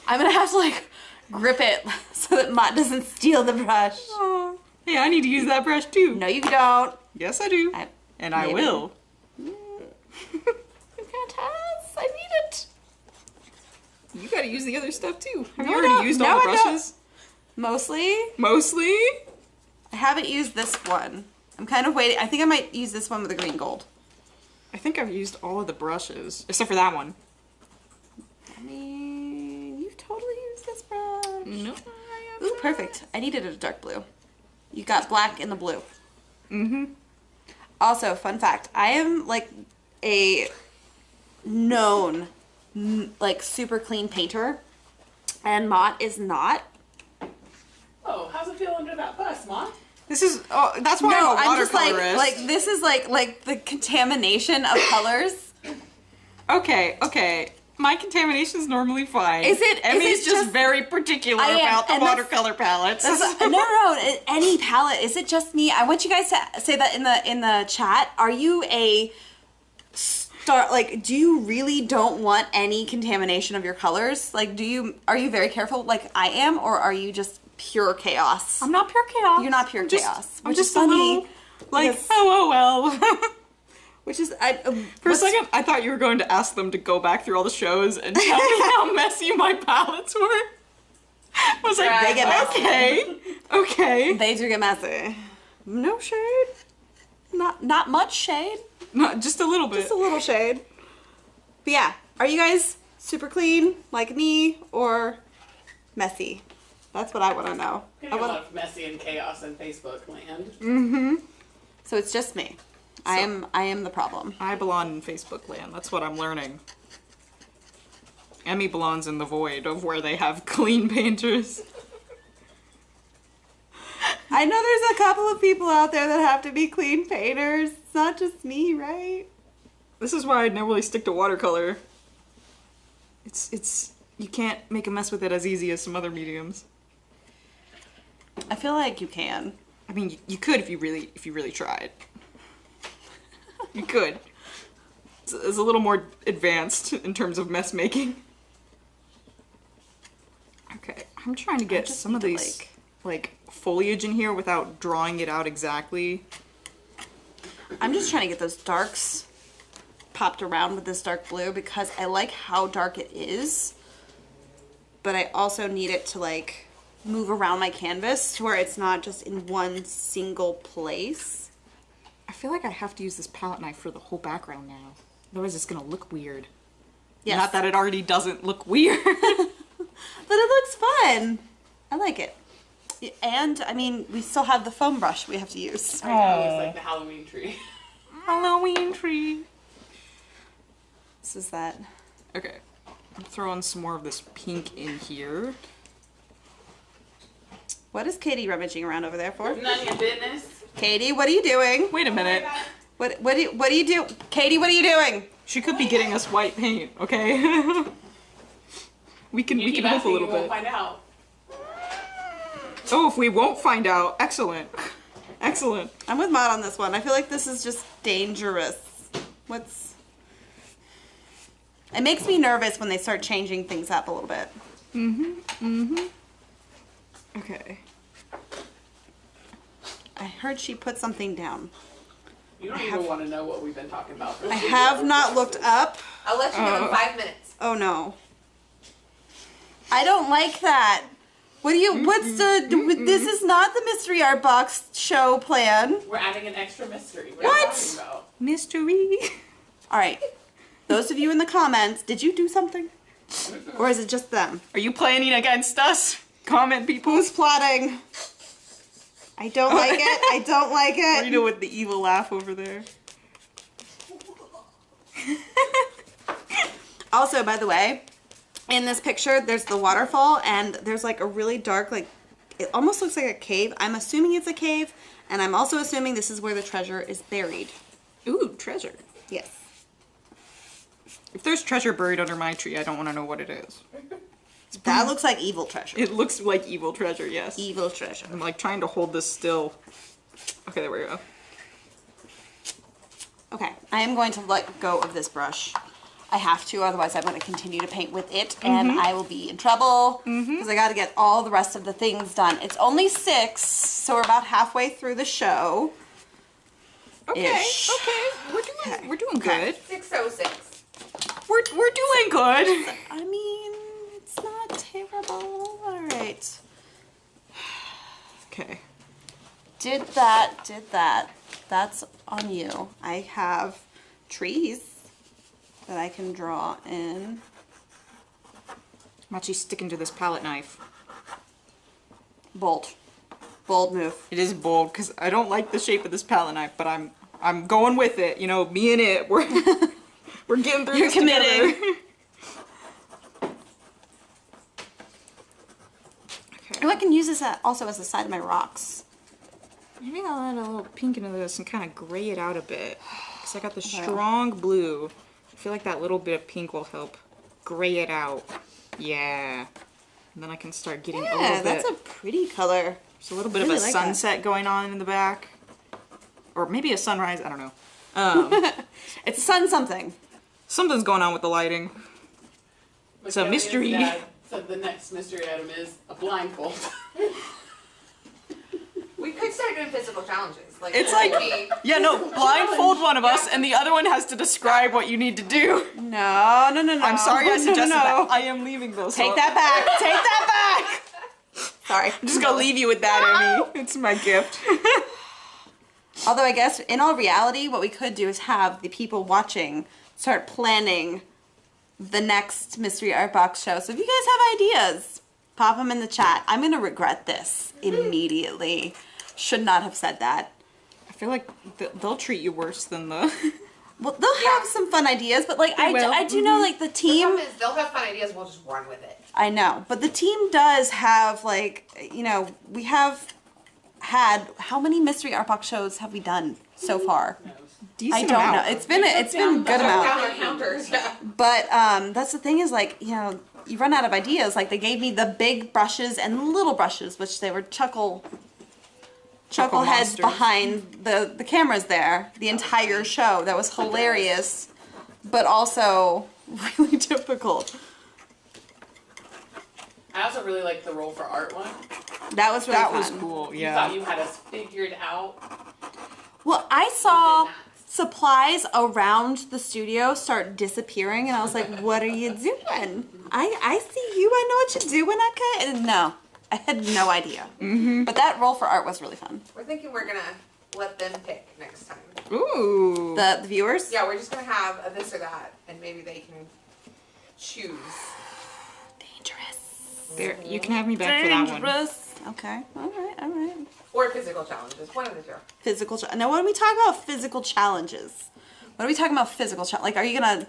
[SPEAKER 2] I'm gonna have to like grip it so that Mott doesn't steal the brush.
[SPEAKER 1] Oh, hey, I need to use that brush too.
[SPEAKER 2] No, you don't.
[SPEAKER 1] Yes, I do. And I
[SPEAKER 2] maybe.
[SPEAKER 1] will.
[SPEAKER 2] Tess, I need it.
[SPEAKER 1] You gotta use the other stuff too. Have
[SPEAKER 2] No,
[SPEAKER 1] you
[SPEAKER 2] I
[SPEAKER 1] already
[SPEAKER 2] don't.
[SPEAKER 1] used
[SPEAKER 2] No,
[SPEAKER 1] all the
[SPEAKER 2] I don't.
[SPEAKER 1] brushes?
[SPEAKER 2] Mostly.
[SPEAKER 1] Mostly?
[SPEAKER 2] I haven't used this one. I'm kind of waiting. I think I might use this one with the green gold.
[SPEAKER 1] I think I've used all of the brushes, except for that one.
[SPEAKER 2] mean, you've totally used this brush.
[SPEAKER 1] No.
[SPEAKER 2] Ooh, perfect. I needed a dark blue. You got black in the blue.
[SPEAKER 1] Mm-hmm.
[SPEAKER 2] Also, fun fact, I am like a known like super clean painter, and Mott is not.
[SPEAKER 3] Oh, how's it feel under that bus, Mom?
[SPEAKER 1] This is, oh, that's why
[SPEAKER 2] No,
[SPEAKER 1] I'm a
[SPEAKER 2] I'm just
[SPEAKER 1] watercolorist.
[SPEAKER 2] like this is like the contamination of colors.
[SPEAKER 1] Okay. My contamination's normally fine.
[SPEAKER 2] Is it-
[SPEAKER 1] Emmy's
[SPEAKER 2] is it
[SPEAKER 1] just
[SPEAKER 2] just-
[SPEAKER 1] very particular
[SPEAKER 2] I am,
[SPEAKER 1] about the
[SPEAKER 2] and that's-
[SPEAKER 1] watercolor palettes.
[SPEAKER 2] No, any palette. Is it just me? I want you guys to say that in the chat. Are you a like? Do you really don't want any contamination of your colors? Like, are you very careful, like I am, or are you just pure chaos?
[SPEAKER 1] I'm not pure chaos.
[SPEAKER 2] You're not pure
[SPEAKER 1] I'm just-
[SPEAKER 2] chaos.
[SPEAKER 1] I'm
[SPEAKER 2] which is
[SPEAKER 1] just a
[SPEAKER 2] funny,
[SPEAKER 1] little, like,
[SPEAKER 2] because-
[SPEAKER 1] well.
[SPEAKER 2] Which is
[SPEAKER 1] For a second, I thought you were going to ask them to go back through all the shows and tell me how messy my palettes were. I was like,
[SPEAKER 2] They get messy.
[SPEAKER 1] okay.
[SPEAKER 2] They do get messy. No shade. Not much shade.
[SPEAKER 1] No, just a little bit.
[SPEAKER 2] Just a little shade. But yeah, are you guys super clean like me or messy? That's what I want to know.
[SPEAKER 3] Getting a lot of messy and chaos in Facebook land.
[SPEAKER 1] Mm-hmm.
[SPEAKER 2] So it's just me. I am the problem.
[SPEAKER 1] I belong in Facebook land. That's what I'm learning. Emmy belongs in the void of where they have clean painters.
[SPEAKER 2] I know there's a couple of people out there that have to be clean painters. It's not just me, right?
[SPEAKER 1] This is why I never really stick to watercolor. It's you can't make a mess with it as easy as some other mediums.
[SPEAKER 2] I feel like you can.
[SPEAKER 1] I mean, you could if you really tried. You could. It's a little more advanced in terms of mess making. Okay, I'm trying to get some of these like foliage in here without drawing it out exactly.
[SPEAKER 2] I'm just trying to get those darks popped around with this dark blue because I like how dark it is, but I also need it to like move around my canvas to where it's not just in one single place.
[SPEAKER 1] I feel like I have to use this palette knife for the whole background now. Otherwise it's gonna look weird.
[SPEAKER 2] Yes.
[SPEAKER 1] Not that it already doesn't look weird.
[SPEAKER 2] But it looks fun. I like it. And, I mean, we still have the foam brush we have to use.
[SPEAKER 3] I know, it's like the Halloween tree.
[SPEAKER 1] Halloween tree.
[SPEAKER 2] This is that.
[SPEAKER 1] Okay, I'm throwing some more of this pink in here.
[SPEAKER 2] What is Katie rummaging around over there for?
[SPEAKER 3] None of your business.
[SPEAKER 2] Katie, what are you doing?
[SPEAKER 1] Wait a minute.
[SPEAKER 2] What do you do? Katie, what are you doing?
[SPEAKER 1] She could be getting us white paint, okay? we can hope a
[SPEAKER 3] asking,
[SPEAKER 1] little
[SPEAKER 3] you won't
[SPEAKER 1] bit.
[SPEAKER 3] find out.
[SPEAKER 1] Oh, if we won't find out, excellent. Excellent.
[SPEAKER 2] I'm with Mott on this one. I feel like this is just dangerous. It makes me nervous when they start changing things up a little bit.
[SPEAKER 1] Okay.
[SPEAKER 2] I heard she put something down.
[SPEAKER 3] You don't even want to know what we've been talking about.
[SPEAKER 2] I have not looked up.
[SPEAKER 4] I'll let you know in 5 minutes.
[SPEAKER 2] Oh no. I don't like that. This is not the Mystery Art Box show plan.
[SPEAKER 3] We're adding an extra mystery. What?
[SPEAKER 2] What?
[SPEAKER 3] Are you talking about?
[SPEAKER 1] Mystery.
[SPEAKER 2] Alright. Those of you in the comments, did you do something? Or is it just them?
[SPEAKER 1] Are you planning against us? Comment, people.
[SPEAKER 2] Who's plotting? I don't like it. I don't like it.
[SPEAKER 1] Rita with the evil laugh over there.
[SPEAKER 2] Also, by the way, in this picture, there's the waterfall, and there's like a really dark, like, it almost looks like a cave. I'm assuming it's a cave, and I'm also assuming this is where the treasure is buried.
[SPEAKER 1] Ooh, treasure.
[SPEAKER 2] Yes.
[SPEAKER 1] If there's treasure buried under my tree, I don't want to know what it is.
[SPEAKER 2] That looks like evil treasure.
[SPEAKER 1] It looks like evil treasure, yes.
[SPEAKER 2] Evil treasure.
[SPEAKER 1] I'm like trying to hold this still. Okay, there we go.
[SPEAKER 2] Okay, I am going to let go of this brush. I have to, otherwise I'm going to continue to paint with it, and I will be in trouble, because I got to get all the rest of the things done. It's only 6, so we're about halfway through the show.
[SPEAKER 1] Okay,
[SPEAKER 2] Ish.
[SPEAKER 1] okay. We're doing
[SPEAKER 2] Okay.
[SPEAKER 1] good.
[SPEAKER 4] 606.
[SPEAKER 1] We're doing good.
[SPEAKER 2] I mean, it's not terrible. All right.
[SPEAKER 1] Okay.
[SPEAKER 2] Did that. That's on you. I have trees that I can draw in.
[SPEAKER 1] Machi's sticking to this palette knife.
[SPEAKER 2] Bold. Bold move.
[SPEAKER 1] It is bold because I don't like the shape of this palette knife, but I'm going with it. You know, me and it, we're getting through this
[SPEAKER 2] committing.
[SPEAKER 1] together.
[SPEAKER 2] Oh, I can use this also as the side of my rocks.
[SPEAKER 1] Maybe I'll add a little pink into this and kind of gray it out a bit. Because I got the strong blue. I feel like that little bit of pink will help gray it out. Yeah. And then I can start getting a little bit.
[SPEAKER 2] That's a pretty color.
[SPEAKER 1] There's a little bit of a sunset going on in the back. Or maybe a sunrise, I don't know.
[SPEAKER 2] It's a sun something.
[SPEAKER 1] Something's going on with the lighting. It's a mystery.
[SPEAKER 3] So the next mystery item is a blindfold.
[SPEAKER 4] We could start doing physical challenges. Like
[SPEAKER 1] It's like,
[SPEAKER 4] maybe-
[SPEAKER 1] yeah, no, blindfold one of us, and the other one has to describe what you need to do.
[SPEAKER 2] No.
[SPEAKER 1] I'm sorry I suggested
[SPEAKER 2] no.
[SPEAKER 1] that. I am leaving those.
[SPEAKER 2] Take that back. Take that back. Sorry.
[SPEAKER 1] I'm just gonna leave you with that, Emmy. It's my gift.
[SPEAKER 2] Although I guess in all reality, what we could do is have the people watching start planning the next Mystery Art Box show. So if you guys have ideas, pop them in the chat. I'm gonna regret this immediately. Should not have said that.
[SPEAKER 1] I feel like they'll treat you worse than the...
[SPEAKER 2] Well, they'll have some fun ideas, but like
[SPEAKER 1] They will.
[SPEAKER 2] I do know like the
[SPEAKER 4] The
[SPEAKER 2] team.
[SPEAKER 4] problem is they'll have fun ideas. We'll just run with it.
[SPEAKER 2] I know, but the team does have like, you know, we have had, how many Mystery Art Box shows have we done so far? I don't know. It's been a good amount.
[SPEAKER 4] Down our counters. Yeah.
[SPEAKER 2] But that's the thing is like, you know, you run out of ideas. Like they gave me the big brushes and little brushes, which they were chuckle heads
[SPEAKER 1] monsters.
[SPEAKER 2] behind the cameras there the entire show. That was hilarious, but also really difficult.
[SPEAKER 3] I also really like the roll for art one.
[SPEAKER 2] That was really
[SPEAKER 1] That
[SPEAKER 2] fun.
[SPEAKER 1] was cool,
[SPEAKER 3] You thought
[SPEAKER 1] yeah.
[SPEAKER 3] you had us figured out.
[SPEAKER 2] Well, I saw
[SPEAKER 3] You did not.
[SPEAKER 2] supplies around the studio start disappearing, and I was like, "What are you doing? I see you. I know what you're doing. Okay." And no, I had no idea.
[SPEAKER 1] Mm-hmm.
[SPEAKER 2] But that roll for art was really fun.
[SPEAKER 4] We're thinking we're gonna let them pick next time.
[SPEAKER 1] Ooh.
[SPEAKER 2] The viewers.
[SPEAKER 4] Yeah, we're just gonna have a this or that, and maybe they can choose.
[SPEAKER 2] Dangerous.
[SPEAKER 1] There, you can have me back for that one.
[SPEAKER 2] Dangerous. Okay. All right. All right.
[SPEAKER 4] Or physical challenges. One of the two.
[SPEAKER 2] Physical. Now, when we talk about physical challenges, what are we talking about? Physical challenge? Like, are you gonna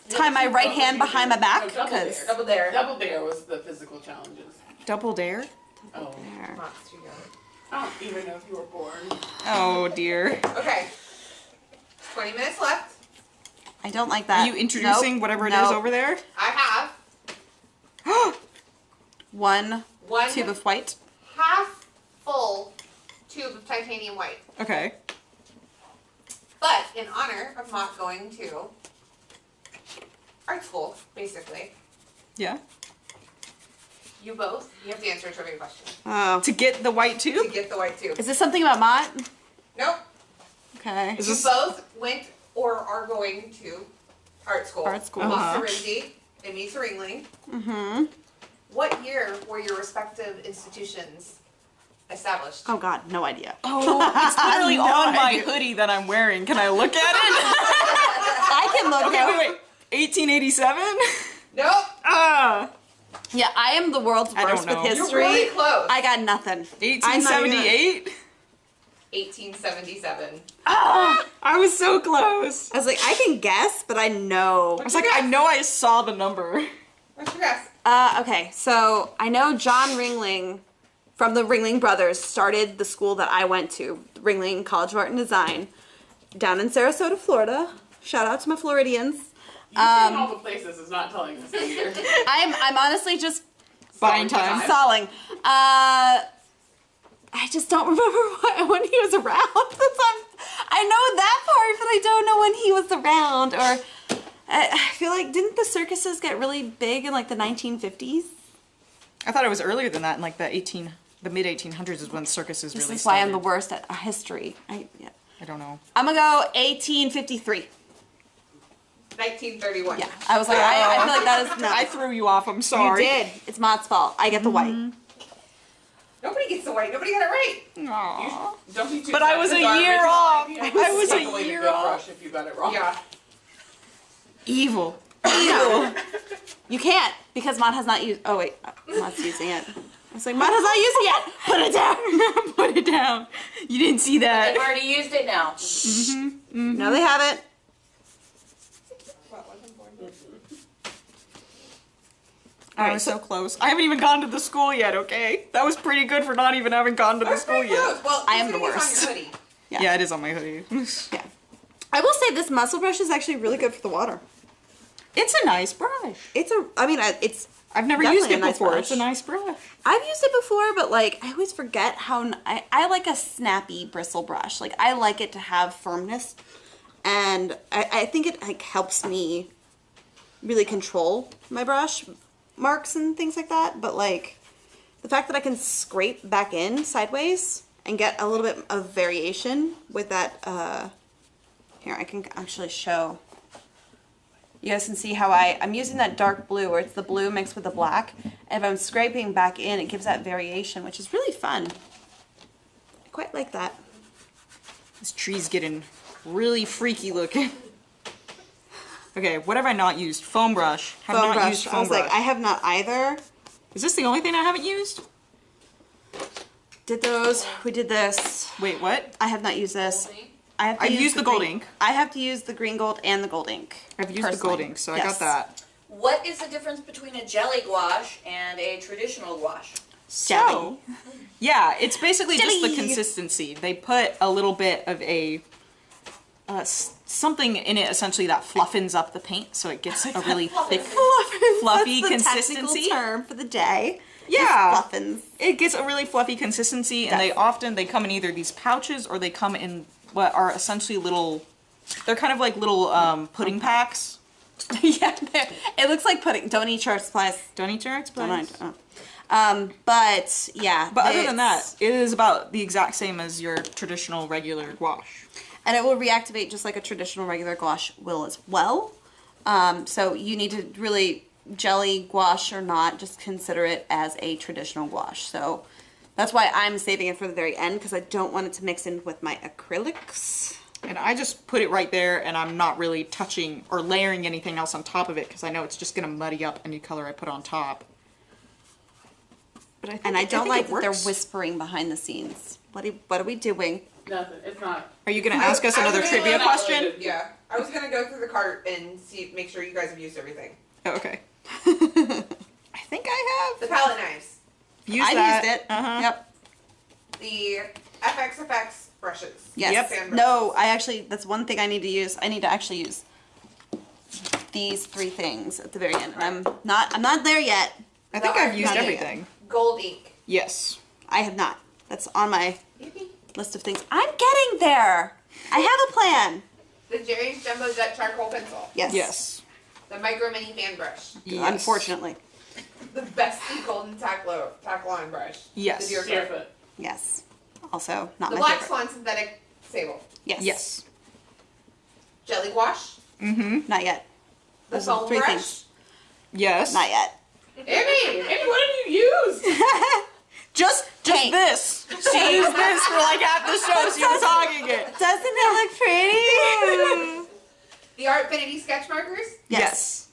[SPEAKER 2] tie my right hand behind my back?
[SPEAKER 3] No,
[SPEAKER 2] Because
[SPEAKER 4] Double dare.
[SPEAKER 3] Double Dare was the physical challenges.
[SPEAKER 1] Double dare?
[SPEAKER 3] Oh,
[SPEAKER 4] Mott's too young.
[SPEAKER 3] I don't even know if you were born.
[SPEAKER 1] Oh dear.
[SPEAKER 4] Okay. 20 minutes left.
[SPEAKER 2] I don't like that.
[SPEAKER 1] Are you introducing
[SPEAKER 2] Nope.
[SPEAKER 1] whatever it is
[SPEAKER 2] Nope.
[SPEAKER 1] over there?
[SPEAKER 4] I have
[SPEAKER 2] One
[SPEAKER 4] one
[SPEAKER 2] tube of white.
[SPEAKER 4] half full tube of titanium white.
[SPEAKER 1] Okay.
[SPEAKER 4] But in honor of Mott going to art school, basically,
[SPEAKER 1] Yeah.
[SPEAKER 4] you have to answer a trivia question
[SPEAKER 2] Oh.
[SPEAKER 1] To get the white
[SPEAKER 4] to
[SPEAKER 1] tube?
[SPEAKER 4] get the white tube.
[SPEAKER 2] Is this something about Mott?
[SPEAKER 4] Nope.
[SPEAKER 2] Okay.
[SPEAKER 1] Is
[SPEAKER 4] You
[SPEAKER 1] this
[SPEAKER 4] both went or are going to art school.
[SPEAKER 2] Art school.
[SPEAKER 1] Uh-huh.
[SPEAKER 4] Lisa Rindy and Misa Ringling.
[SPEAKER 2] Mm-hmm.
[SPEAKER 4] What year were your respective institutions established?
[SPEAKER 2] Oh God, no idea.
[SPEAKER 1] Oh, it's literally
[SPEAKER 2] No
[SPEAKER 1] on my
[SPEAKER 2] idea.
[SPEAKER 1] hoodie that I'm wearing. Can I look at it?
[SPEAKER 2] I can look
[SPEAKER 1] Okay,
[SPEAKER 2] up.
[SPEAKER 1] wait. 1887?
[SPEAKER 4] Nope.
[SPEAKER 1] Ah.
[SPEAKER 2] Yeah, I am the world's
[SPEAKER 1] I don't
[SPEAKER 2] worst with
[SPEAKER 1] know.
[SPEAKER 4] You're
[SPEAKER 2] history.
[SPEAKER 4] really close.
[SPEAKER 2] I got nothing.
[SPEAKER 1] 1878?
[SPEAKER 4] 1877.
[SPEAKER 1] I was so close.
[SPEAKER 2] I was like, I can guess, but I know.
[SPEAKER 1] I was like, I know I saw the number.
[SPEAKER 4] What's your guess?
[SPEAKER 2] Okay, so I know John Ringling from the Ringling Brothers started the school that I went to, Ringling College of Art and Design, down in Sarasota, Florida. Shout out to my Floridians.
[SPEAKER 3] You saying all the places is not telling us either.
[SPEAKER 2] I'm honestly just
[SPEAKER 1] Buying time.
[SPEAKER 2] stalling. I just don't remember when he was around. I know that part, but I don't know when he was around. Or I feel like, didn't the circuses get really big in like the 1950s?
[SPEAKER 1] I thought it was earlier than that, in like the mid 1800s is when circuses
[SPEAKER 2] This
[SPEAKER 1] really
[SPEAKER 2] is why
[SPEAKER 1] started.
[SPEAKER 2] I'm the worst at history.
[SPEAKER 1] I don't know.
[SPEAKER 2] I'm gonna go 1853.
[SPEAKER 4] 1931.
[SPEAKER 2] Yeah, I was like, I feel like that is no.
[SPEAKER 1] I threw you off. I'm
[SPEAKER 2] You
[SPEAKER 1] sorry.
[SPEAKER 2] did. It's Mott's fault. I get the white.
[SPEAKER 4] Nobody gets the white. Nobody got it right.
[SPEAKER 1] Aww.
[SPEAKER 3] Don't be too
[SPEAKER 1] But I
[SPEAKER 3] sad,
[SPEAKER 1] was a
[SPEAKER 3] 'cause our
[SPEAKER 1] year
[SPEAKER 3] original
[SPEAKER 1] off.
[SPEAKER 3] idea
[SPEAKER 1] I was
[SPEAKER 3] to
[SPEAKER 1] a
[SPEAKER 3] take away the
[SPEAKER 1] year
[SPEAKER 3] good
[SPEAKER 1] off.
[SPEAKER 3] brush if you got it wrong.
[SPEAKER 4] Yeah.
[SPEAKER 1] Evil.
[SPEAKER 2] Yeah. You can't, because Mot has not used, oh wait, Mot's using it. I was like, Mot has not used it yet. Put it down.
[SPEAKER 1] Put it down. You didn't see
[SPEAKER 5] They've
[SPEAKER 1] that.
[SPEAKER 5] already used it now.
[SPEAKER 2] No, they haven't.
[SPEAKER 1] I was so close. I haven't even gone to the school yet, okay? That was pretty good for not even having gone to the school yet.
[SPEAKER 4] Well,
[SPEAKER 2] I am the
[SPEAKER 4] considering it's
[SPEAKER 2] worst.
[SPEAKER 4] on your hoodie.
[SPEAKER 1] Yeah, it is on my hoodie.
[SPEAKER 2] Yeah. I will say this muscle brush is actually really good for the water.
[SPEAKER 1] It's a nice brush.
[SPEAKER 2] It's a, I mean, it's
[SPEAKER 1] I've never
[SPEAKER 2] definitely
[SPEAKER 1] used it
[SPEAKER 2] a nice
[SPEAKER 1] before.
[SPEAKER 2] brush.
[SPEAKER 1] It's a nice brush.
[SPEAKER 2] I've used it before, but like I always forget how I like a snappy bristle brush. Like I like it to have firmness, and I think it like helps me really control my brush marks and things like that. But like the fact that I can scrape back in sideways and get a little bit of variation with that. Here, I can actually show. You guys can see how I'm using that dark blue, where it's the blue mixed with the black. And if I'm scraping back in, it gives that variation, which is really fun. I quite like that.
[SPEAKER 1] This tree's getting really freaky looking. Okay, what have I not used? Foam brush. Have
[SPEAKER 2] Foam
[SPEAKER 1] not
[SPEAKER 2] brush.
[SPEAKER 1] used
[SPEAKER 2] I
[SPEAKER 1] foam
[SPEAKER 2] was
[SPEAKER 1] brush.
[SPEAKER 2] like, I have not either.
[SPEAKER 1] Is this the only thing I haven't used?
[SPEAKER 2] Did those. We did this.
[SPEAKER 1] Wait, what?
[SPEAKER 2] I have not used this. I have to
[SPEAKER 1] I've
[SPEAKER 2] use
[SPEAKER 1] used the gold
[SPEAKER 2] green-
[SPEAKER 1] ink.
[SPEAKER 2] I have to use the green gold and the gold ink.
[SPEAKER 1] I've used the gold
[SPEAKER 2] personally.
[SPEAKER 1] ink, so I
[SPEAKER 2] Yes.
[SPEAKER 1] got that.
[SPEAKER 5] What is the difference between a jelly gouache and a traditional gouache?
[SPEAKER 1] So, yeah, it's basically just the
[SPEAKER 2] Jelly.
[SPEAKER 1] consistency. They put a little bit of a something in it essentially that fluffens up the paint, so it gets a really thick, fluffy
[SPEAKER 2] That's the
[SPEAKER 1] consistency.
[SPEAKER 2] technical term for the day.
[SPEAKER 1] Yeah.
[SPEAKER 2] Fluffins.
[SPEAKER 1] It gets a really fluffy consistency, and they come in either these pouches or they come in what are essentially little. They're kind of like little pudding packs.
[SPEAKER 2] Yeah, it looks like pudding. Don't eat chart supplies.
[SPEAKER 1] Don't eat your
[SPEAKER 2] Don't mind.
[SPEAKER 1] explains.
[SPEAKER 2] But yeah.
[SPEAKER 1] But other than that,
[SPEAKER 2] it's-
[SPEAKER 1] it is about the exact same as your traditional regular gouache.
[SPEAKER 2] and it will reactivate just like a traditional regular gouache will as well. So you need to really, jelly gouache or not, just consider it as a traditional gouache. So that's why I'm saving it for the very end, because I don't want it to mix in with my acrylics.
[SPEAKER 1] And I just put it right there, and I'm not really touching or layering anything else on top of it, because I know it's just going to muddy up any color I put on top. But I think,
[SPEAKER 2] And I don't
[SPEAKER 1] think
[SPEAKER 2] like
[SPEAKER 1] it
[SPEAKER 2] that they're
[SPEAKER 1] works.
[SPEAKER 2] whispering behind the scenes. What are we doing?
[SPEAKER 3] Nothing. It's not.
[SPEAKER 1] Are you going to ask us another
[SPEAKER 4] really
[SPEAKER 1] trivia
[SPEAKER 3] not
[SPEAKER 1] question?
[SPEAKER 3] related.
[SPEAKER 4] Yeah, I was gonna go through the cart and make sure you guys have used everything.
[SPEAKER 1] Oh, okay. I think I
[SPEAKER 4] The
[SPEAKER 1] have.
[SPEAKER 4] palette knives,
[SPEAKER 1] Used
[SPEAKER 2] I
[SPEAKER 1] that.
[SPEAKER 2] used it.
[SPEAKER 1] Uh-huh.
[SPEAKER 2] Yep.
[SPEAKER 4] the FX brushes.
[SPEAKER 2] Yes.
[SPEAKER 1] Yep.
[SPEAKER 4] Fan
[SPEAKER 2] No,
[SPEAKER 4] brushes.
[SPEAKER 2] I actually, that's one thing I need to use. I need to actually use these three things at the very end. And I'm not there yet.
[SPEAKER 1] I think
[SPEAKER 4] No,
[SPEAKER 1] I've used
[SPEAKER 2] not yet.
[SPEAKER 1] everything.
[SPEAKER 4] Gold ink.
[SPEAKER 1] Yes.
[SPEAKER 2] I have not. That's on my
[SPEAKER 4] Yippee.
[SPEAKER 2] list of things. I'm getting there. I have a plan.
[SPEAKER 4] The Jerry's Jumbo Jet Charcoal Pencil.
[SPEAKER 2] Yes.
[SPEAKER 1] Yes.
[SPEAKER 4] The Micro Mini Fan Brush.
[SPEAKER 1] Yes.
[SPEAKER 2] Unfortunately.
[SPEAKER 4] The Bestie Golden Tackline Brush.
[SPEAKER 1] Yes.
[SPEAKER 4] The Deer
[SPEAKER 3] Deerfoot.
[SPEAKER 2] Yes. Also, not
[SPEAKER 4] The
[SPEAKER 2] my
[SPEAKER 4] Black
[SPEAKER 2] favorite.
[SPEAKER 4] Swan Synthetic Sable.
[SPEAKER 2] Yes.
[SPEAKER 1] Yes.
[SPEAKER 4] Jelly Gouache.
[SPEAKER 1] Mm-hmm.
[SPEAKER 2] Not yet.
[SPEAKER 4] The
[SPEAKER 2] Those are
[SPEAKER 4] Foam
[SPEAKER 2] three
[SPEAKER 4] Brush.
[SPEAKER 2] things.
[SPEAKER 1] Yes.
[SPEAKER 2] Not yet.
[SPEAKER 4] Emmy!
[SPEAKER 3] Amy, what have you used?
[SPEAKER 2] Just
[SPEAKER 1] Just this. She used this for like half the show. She was hogging it.
[SPEAKER 2] Doesn't it look pretty?
[SPEAKER 4] The Artfinity Sketch Markers.
[SPEAKER 1] Yes.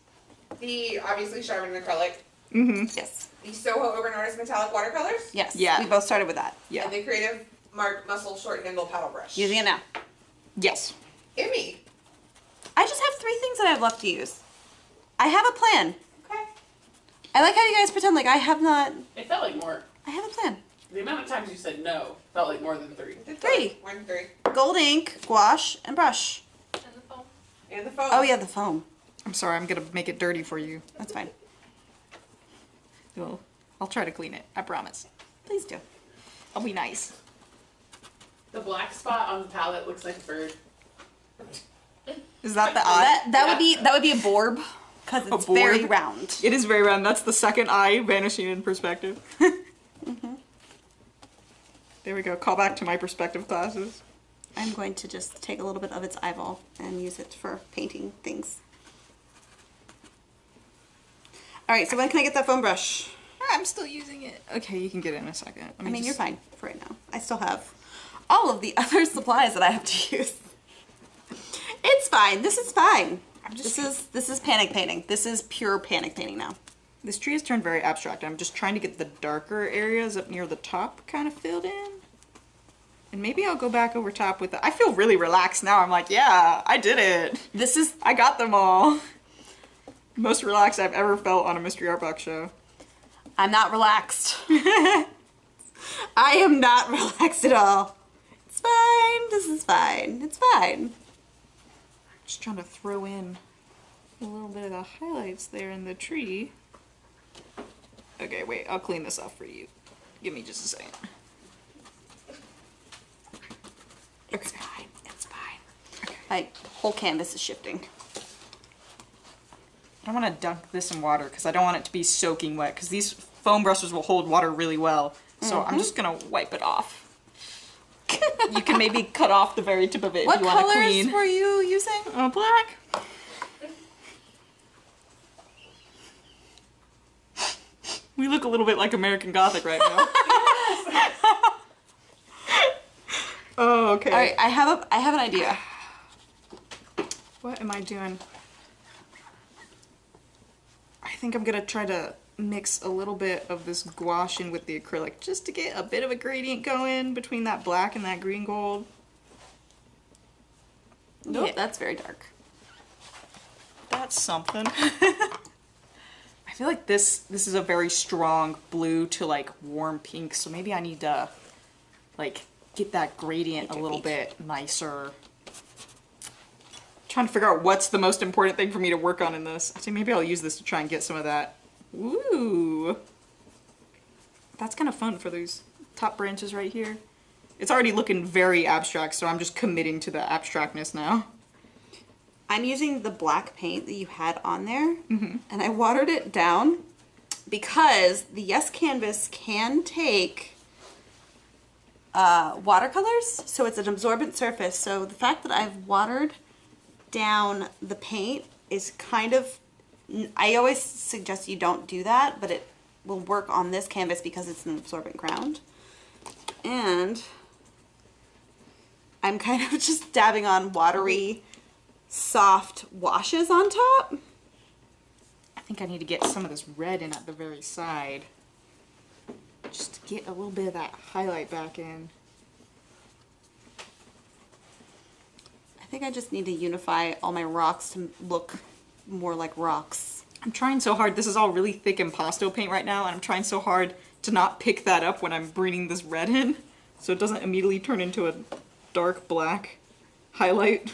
[SPEAKER 4] The, obviously, Charmin Acrylic.
[SPEAKER 1] Mm-hmm.
[SPEAKER 2] Yes.
[SPEAKER 4] The Soho Urban Artist Metallic Watercolors.
[SPEAKER 2] Yes.
[SPEAKER 1] Yeah.
[SPEAKER 2] We both started with that.
[SPEAKER 1] Yeah.
[SPEAKER 4] And the Creative Mark Muscle Short Handle Paddle Brush.
[SPEAKER 2] Using it now.
[SPEAKER 1] Yes.
[SPEAKER 4] Emmy.
[SPEAKER 2] I just have three things that I've left to use. I have a plan.
[SPEAKER 4] Okay.
[SPEAKER 2] I like how you guys pretend like I have not.
[SPEAKER 3] It felt like more.
[SPEAKER 2] I have a plan.
[SPEAKER 3] The amount of times you said no felt like more than 3.
[SPEAKER 2] Three.
[SPEAKER 4] 1, 3.
[SPEAKER 2] Gold ink, gouache, and brush.
[SPEAKER 5] And the foam.
[SPEAKER 4] And the foam.
[SPEAKER 2] Oh yeah, the foam.
[SPEAKER 1] I'm sorry. I'm gonna make it dirty for you.
[SPEAKER 2] That's fine.
[SPEAKER 1] Well, I'll try to clean it. I promise.
[SPEAKER 2] Please do.
[SPEAKER 1] I'll be nice.
[SPEAKER 3] The black spot on the palette looks like a bird.
[SPEAKER 1] Is that the eye?
[SPEAKER 2] That would be a borb, because it's
[SPEAKER 1] borb?
[SPEAKER 2] very round.
[SPEAKER 1] It is very round. That's the second eye vanishing in perspective. There we go. Call back to my perspective classes.
[SPEAKER 2] I'm going to just take a little bit of its eyeball and use it for painting things. All right, so when can I get that foam brush?
[SPEAKER 1] I'm still using it. Okay, you can get it in a second. Let
[SPEAKER 2] I
[SPEAKER 1] me
[SPEAKER 2] mean, you're
[SPEAKER 1] just-
[SPEAKER 2] fine for right now. I still have all of the other supplies that I have to use. It's fine. This is fine. This is panic painting. This is pure panic painting now.
[SPEAKER 1] This tree has turned very abstract. I'm just trying to get the darker areas up near the top kind of filled in. And maybe I'll go back over top with it. I feel really relaxed now. I'm like, yeah, I did it. I got them all. Most relaxed I've ever felt on a Mystery Art Box show.
[SPEAKER 2] I'm not relaxed. I am not relaxed at all. It's fine. This is fine. It's fine.
[SPEAKER 1] Just trying to throw in a little bit of the highlights there in the tree. Okay, wait, I'll clean this off for you. Give me just a second.
[SPEAKER 2] It's fine. It's fine. Okay. My whole canvas is shifting.
[SPEAKER 1] I want to dunk this in water because I don't want it to be soaking wet because these foam brushes will hold water really well. So I'm just going to wipe it off. You can maybe cut off the very tip of it if you want to clean.
[SPEAKER 2] What colors were you using?
[SPEAKER 1] Black. We look a little bit like American Gothic right now. Oh, okay.
[SPEAKER 2] All right, I have an idea.
[SPEAKER 1] What am I doing? I think I'm gonna try to mix a little bit of this gouache in with the acrylic just to get a bit of a gradient going between that black and that green gold.
[SPEAKER 2] Nope,
[SPEAKER 1] Yeah.
[SPEAKER 2] that's very dark.
[SPEAKER 1] That's something. I feel like this is a very strong blue to like warm pink, so maybe I need to like get that gradient a little bit nicer. Trying to figure out what's the most important thing for me to work on in this. I think maybe I'll use this to try and get some of that. Ooh. That's kind of fun for these top branches right here. It's already looking very abstract, so I'm just committing to the abstractness now.
[SPEAKER 2] I'm using the black paint that you had on there, and I watered it down because the Yes canvas can take watercolors, so it's an absorbent surface. So the fact that I've watered down the paint is kind of, I always suggest you don't do that, but it will work on this canvas because it's an absorbent ground. And I'm kind of just dabbing on watery, soft washes on top.
[SPEAKER 1] I think I need to get some of this red in at the very side. Just to get a little bit of that highlight back in.
[SPEAKER 2] I think I just need to unify all my rocks to look more like rocks.
[SPEAKER 1] I'm trying so hard. This is all really thick impasto paint right now, and I'm trying so hard to not pick that up when I'm bringing this red in, so it doesn't immediately turn into a dark black highlight.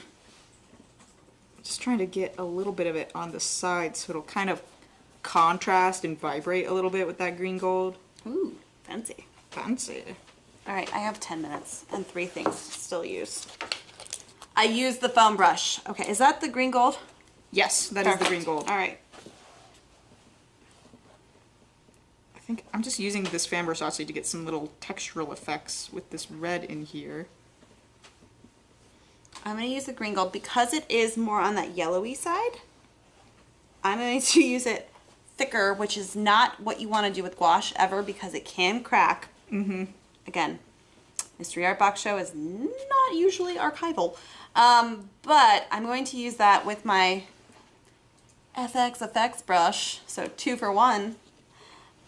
[SPEAKER 1] Just trying to get a little bit of it on the side so it'll kind of contrast and vibrate a little bit with that green gold.
[SPEAKER 2] Ooh, fancy.
[SPEAKER 1] Fancy.
[SPEAKER 2] All right, I have 10 minutes and 3 things to still use. I used the foam brush. Okay, is that the green gold?
[SPEAKER 1] Yes, that is the green gold.
[SPEAKER 2] All right.
[SPEAKER 1] I think I'm just using this fan brush actually to get some little textural effects with this red in here.
[SPEAKER 2] I'm going to use the green gold because it is more on that yellowy side. I'm going to use it thicker, which is not what you want to do with gouache ever because it can crack. Again, Mystery Art Box Show is not usually archival. But I'm going to use that with my FX Effects brush, so 2 for 1.